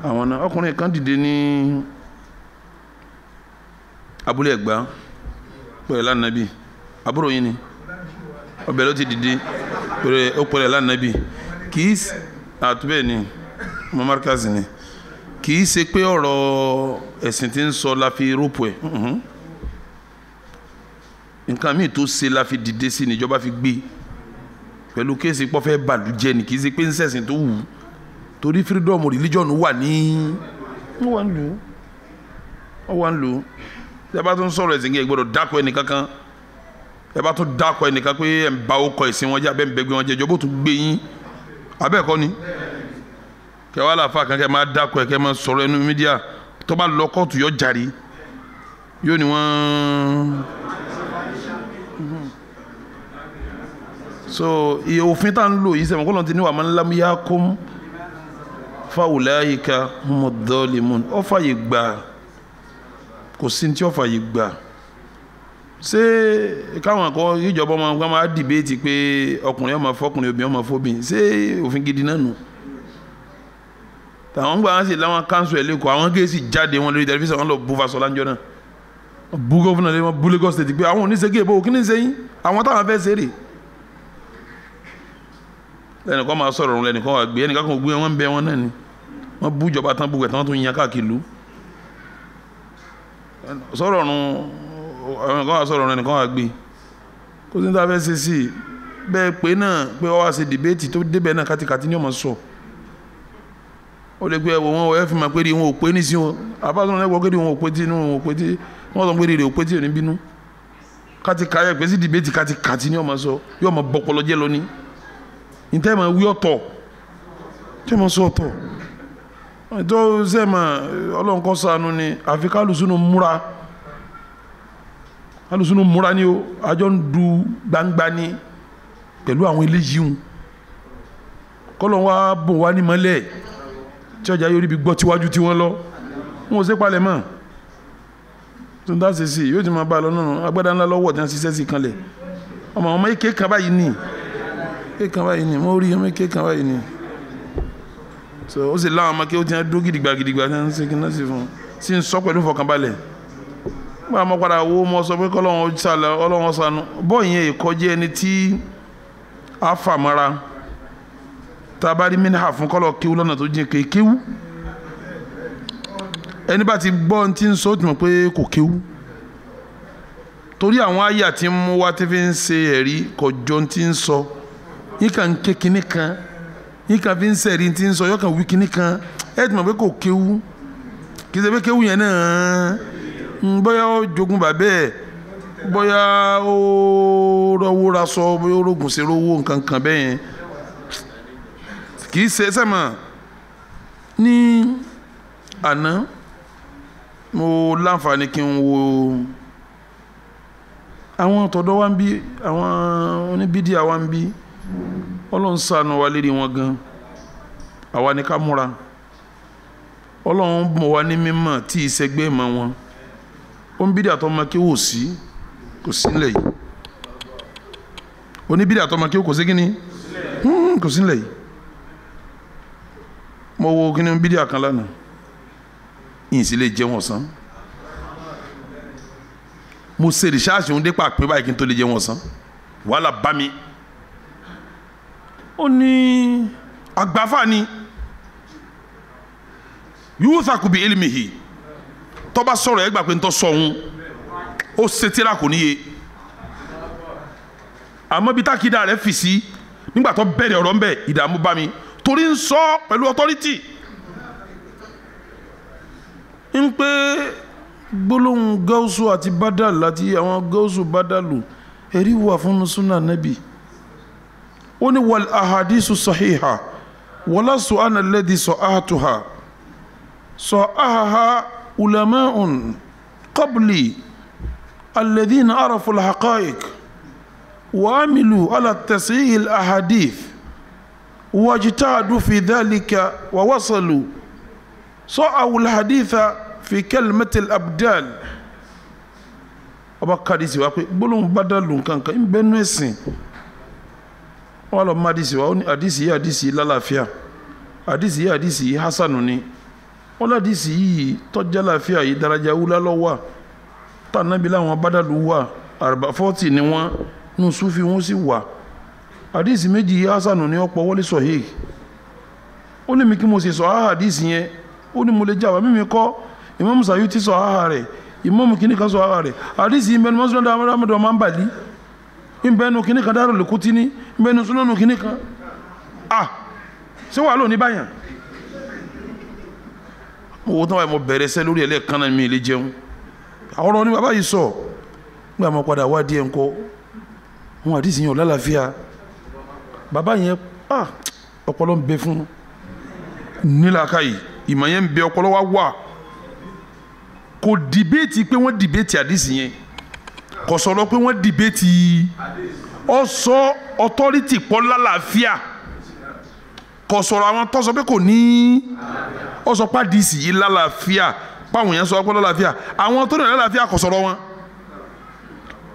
àwọn náà ọkùnrin kan dìde ní abúlé Ẹ̀gbá pẹ̀lú lánàbí àbúrò yín ni ọbẹ̀ ló ti dìde pẹ̀lú lánàbí kì í àtúbẹ̀ ni mọ́márkàsì ni kì í ṣe pé ọ̀rọ̀ ẹ̀sìn tí ń sọ la fi rúpù ẹ̀ nǹkan míì tó ṣe la fi dìde sí níjọba fi gbé pẹ̀lú kéèsì pọ́fẹ́ bàlújẹ́ ni kì í ṣe pé ń ṣẹ̀sìn tó wù torí freedom religion wà ní wọ́n ń lò ẹ bá tún sọ̀rọ̀ ẹ̀sìn kí ẹ gbọ́dọ̀ dákọ̀ ẹnìkankan ẹ bá tún dákọ̀ ẹnìkan pé ẹ ń ba ọkọ̀ ẹ̀sìn wọn jẹ́ abẹ́ ń bẹ́gbẹ́ wọn jẹ́ ìjọba ó tún gbé yín abẹ́ẹ̀kọ́ ni kẹwàá làfà kan kẹ máa dákọ̀ ẹ kẹ máa sọ̀rọ̀ ẹnu mídíà tó bá lọ kóòtù yọ jàre yóò ní wọ́n. So iye òfin tá ń lò yìí sẹ́wọ̀n kọ́lọ́n ti ní wa man lam yakum fa ulaika humud dhalimun ó fàyè gbà kò sí ní tí ó fàyè gbà ṣé káwọn kan ìjọba ọmọ máa dìbéètì pé ọkùnrin ọmọ fọkùnrin obìnrin ọmọ fọbìnrin ṣé òfin gidi náà nù tàwọn gbà wọn sì láwọn káńsù ẹ̀ lẹ́kọ̀ọ́ àwọn géèsì jáde wọn lórí tẹlifíṣàn wọn lọ bú Fáṣọlá ńjọ́ náà bú gọ́fúnà lé wọn bú Lagos State pé àwọn oníṣègùn èbó kí ni ṣe yín àwọn táwọn fẹ́ ṣeré lẹ́nìkan máa sọ̀rọ̀ ọ̀run lẹ́nìkan wà gbé ẹnìkan kan gbé wọn bẹ wọn náà ni wọ́n bú ìjọba tán bú ẹ̀ tán tún yan káàkiri lù sọ̀rọ̀ ọ̀run ẹnìkan wà sọ̀rọ̀ ọ̀run ẹnìkan wà gbé kó sí ní ta fẹ́ ṣe sí i bẹ́ẹ̀ pé náà pé wọ́n wá ṣe dìbéètì tó débẹ̀ náà kátikàtí ní ọmọ sọ ó lè gbé ẹwọ wọn ẹ fi máa pé rí wọn ò pé nísìn wọn àbáṣọ náà gbọ́ pé rí wọn ò pé tí inú wọn ò pé tí wọ́n sọ pé rí rè ò pé tí ò ní bínú kátikàyà pé sí dìbéètì kátikàtí ní ọmọ sọ yóò máa bọ́pọlọ jẹ́ lọ ní ntẹ́ ma wí ọ̀tọ̀ tẹ́ ma sọ ọ̀tọ̀ tó ṣe ma ọlọ́nkọ́ ṣàánú ni àfi ká alùsùnù múra ni o àjọ ń du gbangba ni pẹ̀lú àwọn eléyìí hùn kọ́lọ̀ wa bò wá ní mọ́lẹ̀ tí ọjà yóò rí bí gbọ́ tíwájú tí wọ́n lọ wọn ò sí palẹ̀ mọ́ tó ń dá sí sí yóò ti máa bá a lọ náà agbádá ńlá lọ́wọ́ tí wọ́n ṣiṣẹ́ sí kanlẹ̀ ọmọ ike kan báyìí nì kékan báyìí ni mo rí ọmọ kékan báyìí ni so ó sì láwọn ọmọ kí ó ti ń dó gidigba tí wọ́n ń ṣe kí n náà sì fún un sí ń sọ pẹ̀lú ìfọkànbalẹ̀ bá a mọ padà wo mọ sọ pé kọ́lọ́wọ́n sàlẹ̀ ọlọ́wọ́n sànú bọ́ọ̀ yẹn ìkọjẹ́ ẹni tí a fà mọ́ra tá a bá rí mínà fún kọ́lọ́ kéwú lọ́nà tó jìn kéwú ẹni bá ti gbọ́ ohun tí ń sọ ó ti mọ̀ pé kò kéwú torí àwọn àyà tí ń mú wá tí fi ń ṣe ẹ̀rí kọjọ́ tí ń sọ yín kàn ń ké kinní kan yín kàn fi ń sẹ̀rí tí ń sọ yọ́ kàn wí kinní kan ẹ̀ tí mo pé kò kéwú kì í ṣe pé kéwú yẹn náà bóyá ó jogún bàbá ẹ̀ bóyá ó rọwó ra sọ bóyá ó rògùn sí rówó nǹkan kan bẹ́ẹ̀ yẹn kì í ṣe sẹ́mọ̀ ní àná mo láǹfààní kí n wo àwọn tọ̀dọ̀ wa ń bí àwọn oníbídíà wa ń bí ọlọ́run ṣàánú wa lérí wọn gan àwa ni ká múra ọlọ́run mọ̀ wá ní mímọ̀ tí ìṣẹ́gbẹ́ mọ̀ wọn oníbídíà tó máa kí wò sí kò sí nílẹ̀ yìí oníbídíà tó máa kí wò kò sí kíní kò sí nílẹ̀ yìí mo wo kíní bídíà kan lánàá yìí sì lè jẹun ọ̀sán mo ṣe rìṣáàṣì òun dé pàpín báyìí kí n tó lè jẹun ọ̀sán wàhálà bá mi ó ní àgbàfà ni yuthaku bi ilmihi tó bá sọ̀rọ̀ ẹ gbà pé n tó sọ òun ó ṣe tíra kò níye àmọ́ bí tákìdá rẹ̀ fi sí nígbà tó bẹ̀rẹ̀ ọ̀rọ̀ ń bẹ̀ ìdààmú bá mi torí ń sọ pẹ̀lú authority ń pé gbólóhùn gáúsù àti bádàlù àti àwọn gáúsù bádàlù ẹ̀rí wà fún súnà nẹ́bì ó ní wal ahadisu sahiha wala su'ana alladhi sa'atuha sa'aha ulama'un qabli alladhina arafu al-haqa'iq wa amilu ala tasihih al-ahadith wajtahadu fi dhalika wa wasalu sa'ahu al-haditha fi kalimatil abdal ọba kadisi wa pé gbólóhùn bádàlù nǹkankan ń bẹnu ẹ̀sìn wọn lọ mọ àdìsí wa ó ní àdìsí lálàáfíà àdìsí hasanu ni wọn ládìsí yìí tọ́jà láàfíà yìí daraja wúlá lọ́wọ́ tànàbí láwọn bádàlù wà àrùbá 40 ni wọ́n nù súfì wọ́n sì wà àdìsí méjì hasanu ni ọ̀pọ̀ wọlé sọ̀hí ó ní mi kí mo ṣe sọ àdìsí yẹn ó ní mo lè jà wá mímí kọ́ Imam Sayuti sọ aha rẹ̀ Imam kìíní kan sọ aha rẹ̀ àdìsí ìbẹnu mọ́sùlùmí amadu ọmọ nbàlí ìbẹnu kìíní kan Darul Qutni ìbẹnu súnánù kìíní kan ṣé wàá lò ní báyàn mo wò tán wáyé mo bẹ̀rẹ̀ sẹ́ lórí ẹlẹ́ẹ̀kan náà mi lè jẹun ọ̀rọ̀ ni bàbá yìí sọ gbà mọ́ padà wá díẹ̀ ńkọ́ wọn àdìsí yẹn ò lálàáfíà bàbá yẹn ọpọlọ ń bẹ fún nílàkàyè ìmọ̀ yẹn ń bẹ ọpọlọ wá wà kò dìbẹ́tì pé wọ́n dìbẹ́tì àdìsí yẹn kò sọ̀rọ̀ pé wọ́n dìbẹ́tì ọ̀sọ́ ọ̀tọ́rìtì pọ̀ lálàáfíà kò sọ̀rọ̀ àwọn tó sọ pé kò ní ọ̀sọ́ pàdísì yìí lálàáfíà páwọn yẹn sọ pé lálàáfíà àwọn tó ní lálàáfíà kò sọ̀rọ̀ wọn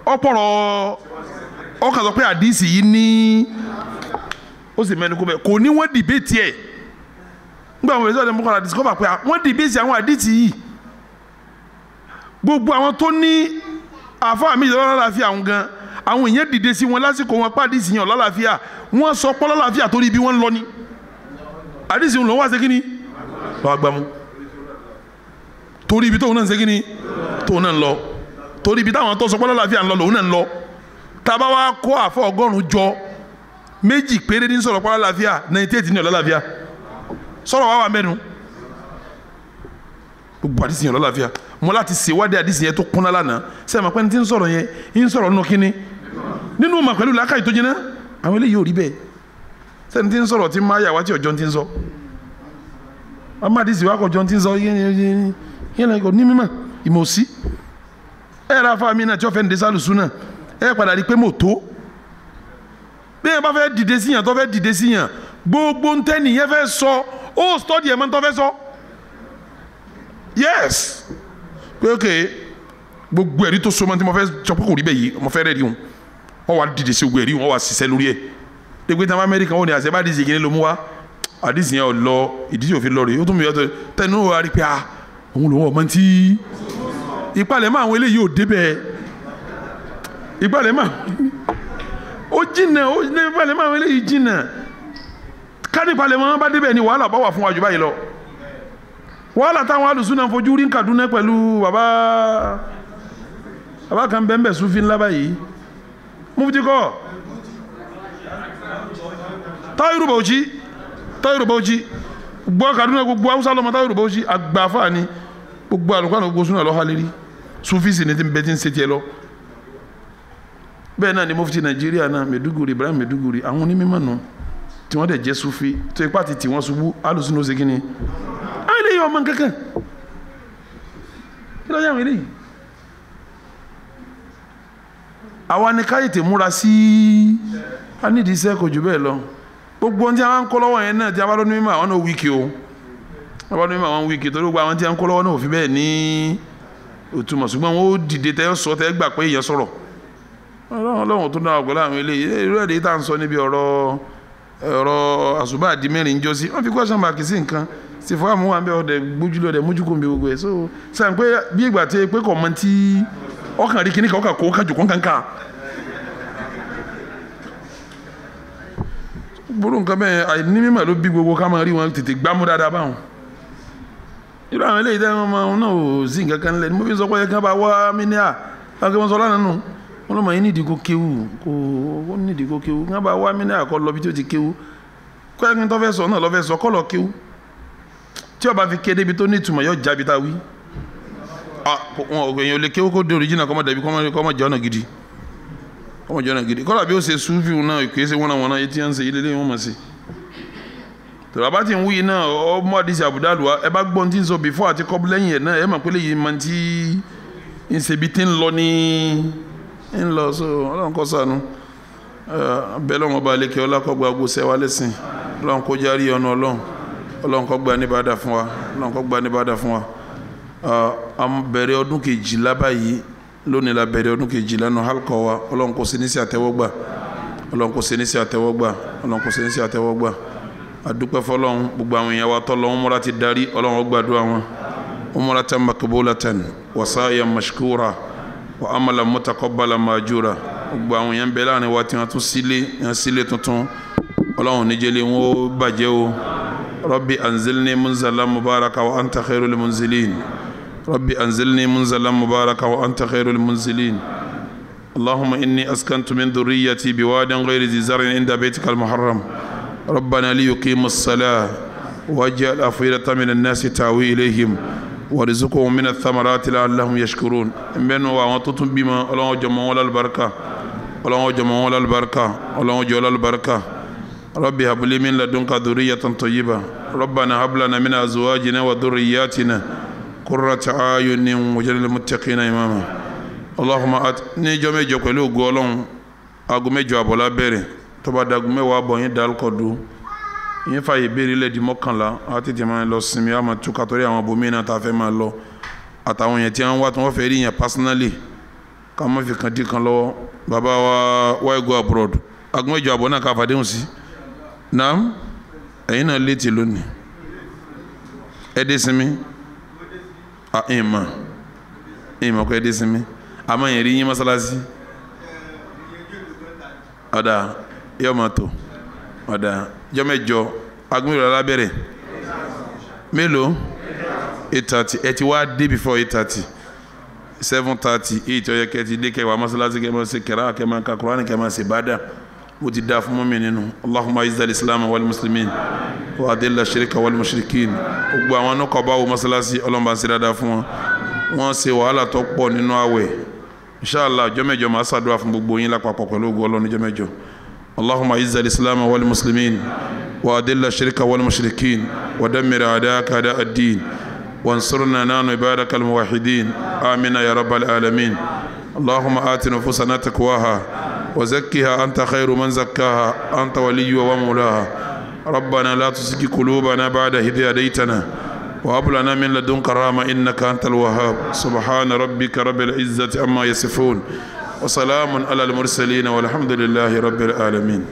ọ̀pọ̀rọ̀ ọkàn sọ pé àdìsí yìí ní ó sì mẹ́nu kó bẹ́ẹ̀ kò ní wọ́n dìbẹ́tì ẹ̀ nígbà wọn ìṣòro ìmúkọ̀rọ̀ àdìsí kọ́ bà pé wọ́n dìbẹ́tì àwọn àdìsí yìí gbogbo àwọn tó ní àfáà mi ìjọba lálàáfíà àwọn gan àwọn èèyàn dìde sí wọn lásìkò wọn pa àdìsí yẹn lálàáfíà wọn sọ pọ́ lálàáfíà torí ibi wọn lọ ni àdìsí wọn lọ wá ṣe kí ni lọ́wọ́ gbámú torí ibi tóun náà ń ṣe kí ni tóun náà ń lọ torí ibi táwọn tó sọ pọ́ lálàáfíà ń lọ lòun náà ń lọ tábà wá kó àfọ 100 jọ méjì péré ní sọ̀rọ̀ pọ́ lálàáfíà 98 ní ọ̀lálàáfíà sọ̀rọ̀ wá wà mẹ́nu gbogbo àdìsí yẹn lọ́làáfíà mo láti ṣèwádìí àdìsí yẹn tó kúnná lánàá sẹ́yìn máa pẹ́ ní tí ń sọ̀rọ̀ yẹn ń sọ̀rọ̀ nínú kínní nínú mà pẹ̀lú làákàyè tó jiná àwọn eléyìí ò rí bẹ́ẹ̀ sẹ́yìn tí ń sọ̀rọ̀ tí máa yà wá tí ọjọ́ ti ń sọ ọmọ àdìsí wa kọjọ́ ti ń sọ yẹn lẹ́kọ̀ọ́ ní mímọ́ ìmọ̀ sí ẹ̀ ra fáwọn mi náà tí wọ́n fẹ́ ní desálùsù náà ẹ̀ padà rí pé mo tó bí yẹn bá fẹ́ dìde sí yàn tó fẹ́ dìde sí yàn gbogbo ntẹ́ni yẹn fẹ́ sọ ó stọ́dì ẹ̀ mọ́ tó fẹ́ sọ yes pé ok gbogbo ẹ̀rí tó so mọ́ tí mo fẹ́ sọ pé kò rí bẹ́ẹ̀ yìí mo fẹ́ rẹ́ rí wọn wọ́n wá dìde sí gbogbo ẹ̀rí wọn wá ṣiṣẹ́ lórí ẹ̀ ẹgbẹ́ tí wọ́n Amẹ́ríkà wọn ni àṣẹ bá dìde ìkíní ló mú wá àdìsí yẹn ò lọ ìdí tí òfin lọ rè ó tún mi yọtọ tẹnu wa rí pé òun lòun ọmọ tí ìpalẹ̀ mọ́ àwọn eléyìí ò débẹ̀ ìpalẹ̀ mọ́ ó jìnnà ó ìpalẹ̀ mọ́ àwọn eléyìí jìnnà kárí ìpalẹ̀ mọ́ bá débẹ̀ ni wàhálà bá wà fún wa jù báyìí lọ wàhálà táwọn alùsùn náà fojú rí Kaduna pẹ̀lú bàbá bàbá kan bẹ́ẹ̀ bẹ́ẹ̀ sufi ńlá báyìí mufti kọ́ Tahiru Bauchi gbọ́ Kaduna gbogbo Hausa lọ́mọ Tahiru Bauchi àgbàfà ni gbogbo alùpàá gbogbo súnà lọ́ha lérí sufi sì ni ti bẹ́ẹ̀ ti ń ṣe tiẹ̀ lọ bẹ́ẹ̀ náà ni mufti Nàìjíríà náà Maiduguri Ibrahim Maiduguri àwọn onímọ̀ nù tí wọ́n dẹ̀ jẹ́ sufi tó ipá ti tì wọ́n ṣubú alùsùn ló ṣe kí ni àwọn eléyìí ọmọ kankan kí ló yà wọ́n eléyìí àwa ni káyì tè múra sí a nídìí iṣẹ́ kò jù bẹ́ẹ̀ lọ gbogbo ohun tí a máa ń kọ́ lọ́wọ́ yẹn náà tí a bá lọ́nu mímọ́ àwọn náà wíkì o a bá lọ́nu mímọ́ àwọn wíkì torí gbogbo àwọn tí a ń kọ́ lọ́wọ́ náà ò fi bẹ́ẹ̀ ní òtúmọ̀ ṣùgbọ́n wọn ó dìde tẹ́ sọ tẹ́ gbà pé èèyàn sọ̀rọ̀ ọlọ́run tó dáwọ́ pẹ̀lú àwọn eléyìí irú ẹ̀dẹ̀ tá à ń sọ níbi ọ̀rọ̀ àṣùbà àdì mẹ́rin jọ sí wọ́n fi question mark sí nǹkan sì fọ́ àmúwà ń bẹ́ ọ̀dẹ̀ gbójúlé ọ̀dẹ̀ mójúkò ń bẹ gbogbo ẹ̀ so sàn pé bí ìgbà tí pé kò mọ tí ọkàn rí kíní kan ọkàn kó kájù kọ́ńkàǹkà gbóró nǹkan bẹ́ẹ̀ àìní mímọ̀ ló bí gbogbo ká máa rí wọn tètè gbámú dáadáa báwọn irú àwọn eléyìí tẹ́ wọn náà ò sí nǹkan kan lẹ̀ ní mo fi sọ pé kí wọ́n bá wá mí ní láti wọ́n sọ lánàá nù wọ́n lọ́mọ yín nídìí kó kéwù kó nídìí kó kéwù kí wọ́n bá wá mí ní àkọ́ lọ bí tí ó ti kéwù kọ́ ẹ̀kín tó fẹ́ sọ náà lọ́ fẹ́ sọ kọ́ lọ kéwù tí ó bá fi kéde ibi tó ní ìtumọ̀ yóò jábí tá a wí wọn ò èèyàn lè kéwù kó dé oríjìnà kọ́mọ dẹ̀bi kọ́mọ jẹ́ ọ̀nà gidi kọ́lá bí ó ṣe súfì náà kì í ṣe wọ́n náà tí wọ́n ń ṣe ilé wọn mọ̀ sí tòrò bá ti ń wúyi náà ọmọ àdìsí àbùdálùwà ẹ bá gbọ́n tí ń sọ before àti kọ́bù lẹ́yìn ẹ̀ náà ẹ mọ̀ pé lè yí máa ti ń ṣe bí tí ń lọ ní ń lọ so ọlọ́run kọ́ sànú bẹ́ẹ̀ lọ́wọ́ bá lékè ọlákọ́gbà gbòsẹ́ wa lẹ́sìn ọlọ́run kó járí ọ̀nà ọlọ́run kó gbà níbàdà fún wa ọlọ́run kó gbà níbàdà fún wa a bẹ̀rẹ̀ ọdún kejìlá báyìí lónìí la bẹ̀rẹ̀ ọdún kejìlá nù hálkọ̀ wa ọlọ́run kó ṣe ní sí àtẹ́wọ́gbà ọlọ́run kó ṣe ní sí àtẹ́wọ́gbà ọlọ́run kó ṣe ní sí àtẹ́wọ́gbà adúpẹ́ fọlọ́run gbogbo àwọn èèyàn wa tọ́lọ́ umura ti darí ọlọ́run ó gbàdúrà wọn umratan makbulatan wa sa'yan mashkura wa amalan mutaqabbalan majura gbogbo àwọn èèyàn bẹ́ẹ̀ láàrin wa tí wọ́n tún sílé tuntun ọlọ́run níjẹ́lẹ̀ wọn ó bàjẹ́ o rabbi anzilni munzalan mubaraka wa anta khairul munzilin rabbi anzilni munzalan mubaraka wa anta khairul munzilin اللهم إني أسكنت من ذريتي بواد غير ذي زرع عند بيتك المحرم ربنا ليقيموا الصلاة واجعل أفئدة من الناس تهوي إليهم وارزقهم من الثمرات لعلهم يشكرون إنه وأنتم بما الله جمع ولا البركة الله جمع ولا البركة الله جل البركة ربي هب لي من لدنك ذرية طيبة ربنا هب لنا من أزواجنا وذرياتنا قرة أعين واجعلنا للمتقين إماما اللهم ní jọ́ mẹ́jọ pẹ̀lú ògo Ọlọ́run aago mẹ́jọ àbọ̀ la bẹ̀rẹ̀ tó bá dagun mẹ́wàá àbọ̀ yín dálkọ̀dù yín fàyè béèrè lẹ́ẹ̀dì mọ́kànlá á tètè máa lọ sinmi á máa túkà torí àwọn abòmí náà tá a fẹ́ máa lọ àtàwọn yẹn tí wọ́n wá tí wọ́n fẹ́ rí yẹn personally ká má fi kan dí kan lọ́wọ́ bàbá wa why go abroad aago mẹ́jọ àbọ̀ náà ká fàdéhùn sí naam ẹ̀yin náà létí lónìí ẹ dé sinmi ìmọ̀ kọ́ ẹ dé sinmi àmọ́ yẹn rí yín mọ́sálásí ọ̀dà yọ máa tó ọ̀dà jọ́mẹ́jọ agbóhùn alábẹ́rẹ̀ mélòó 8:30 ẹ ti wá dé before 8:30 7:30 8 ọ̀yẹ́ kẹ́ ti dé kẹwàá mọ́sálásí kẹ́ máa ṣe kẹ́rà kẹ́ máa ka Kùránì kẹ́ máa ṣe bàdà mo ti dá fún mọ́mí nínú Allahumma izza al-islam wal muslimin wa adilla shirka wal mushrikin gbogbo àwọn anúkọ̀ọ́bá wo mọ́sálásí ọlọ́mọba ń ṣe dáadáa fún wọn wọ́n ṣe wàhálà tó pọ̀ nínú àwẹ̀ inshallah ọjọ́ mẹ́jọ máa ṣàdúrà fún gbogbo yín lápapọ̀ pẹ̀lú ògo Ọlọ́run ọjọ́ mẹ́jọ Allahumma izza al-islam wal muslimin wa adilla shirka wal mushrikin wa dammir a'da'aka a'da' ad-din وانصرنا نحن عبادك الموحدين آمين يا رب العالمين اللهم آت نفوسنا تقواها وزكها أنت خير من زكاها أنت ولي ومولاها ربنا لا تزغ قلوبنا بعد إذ هديتنا وهب لنا من لدنك رحمة إنك أنت الوهاب سبحان ربك رب العزة عما يصفون وسلام على المرسلين والحمد لله رب العالمين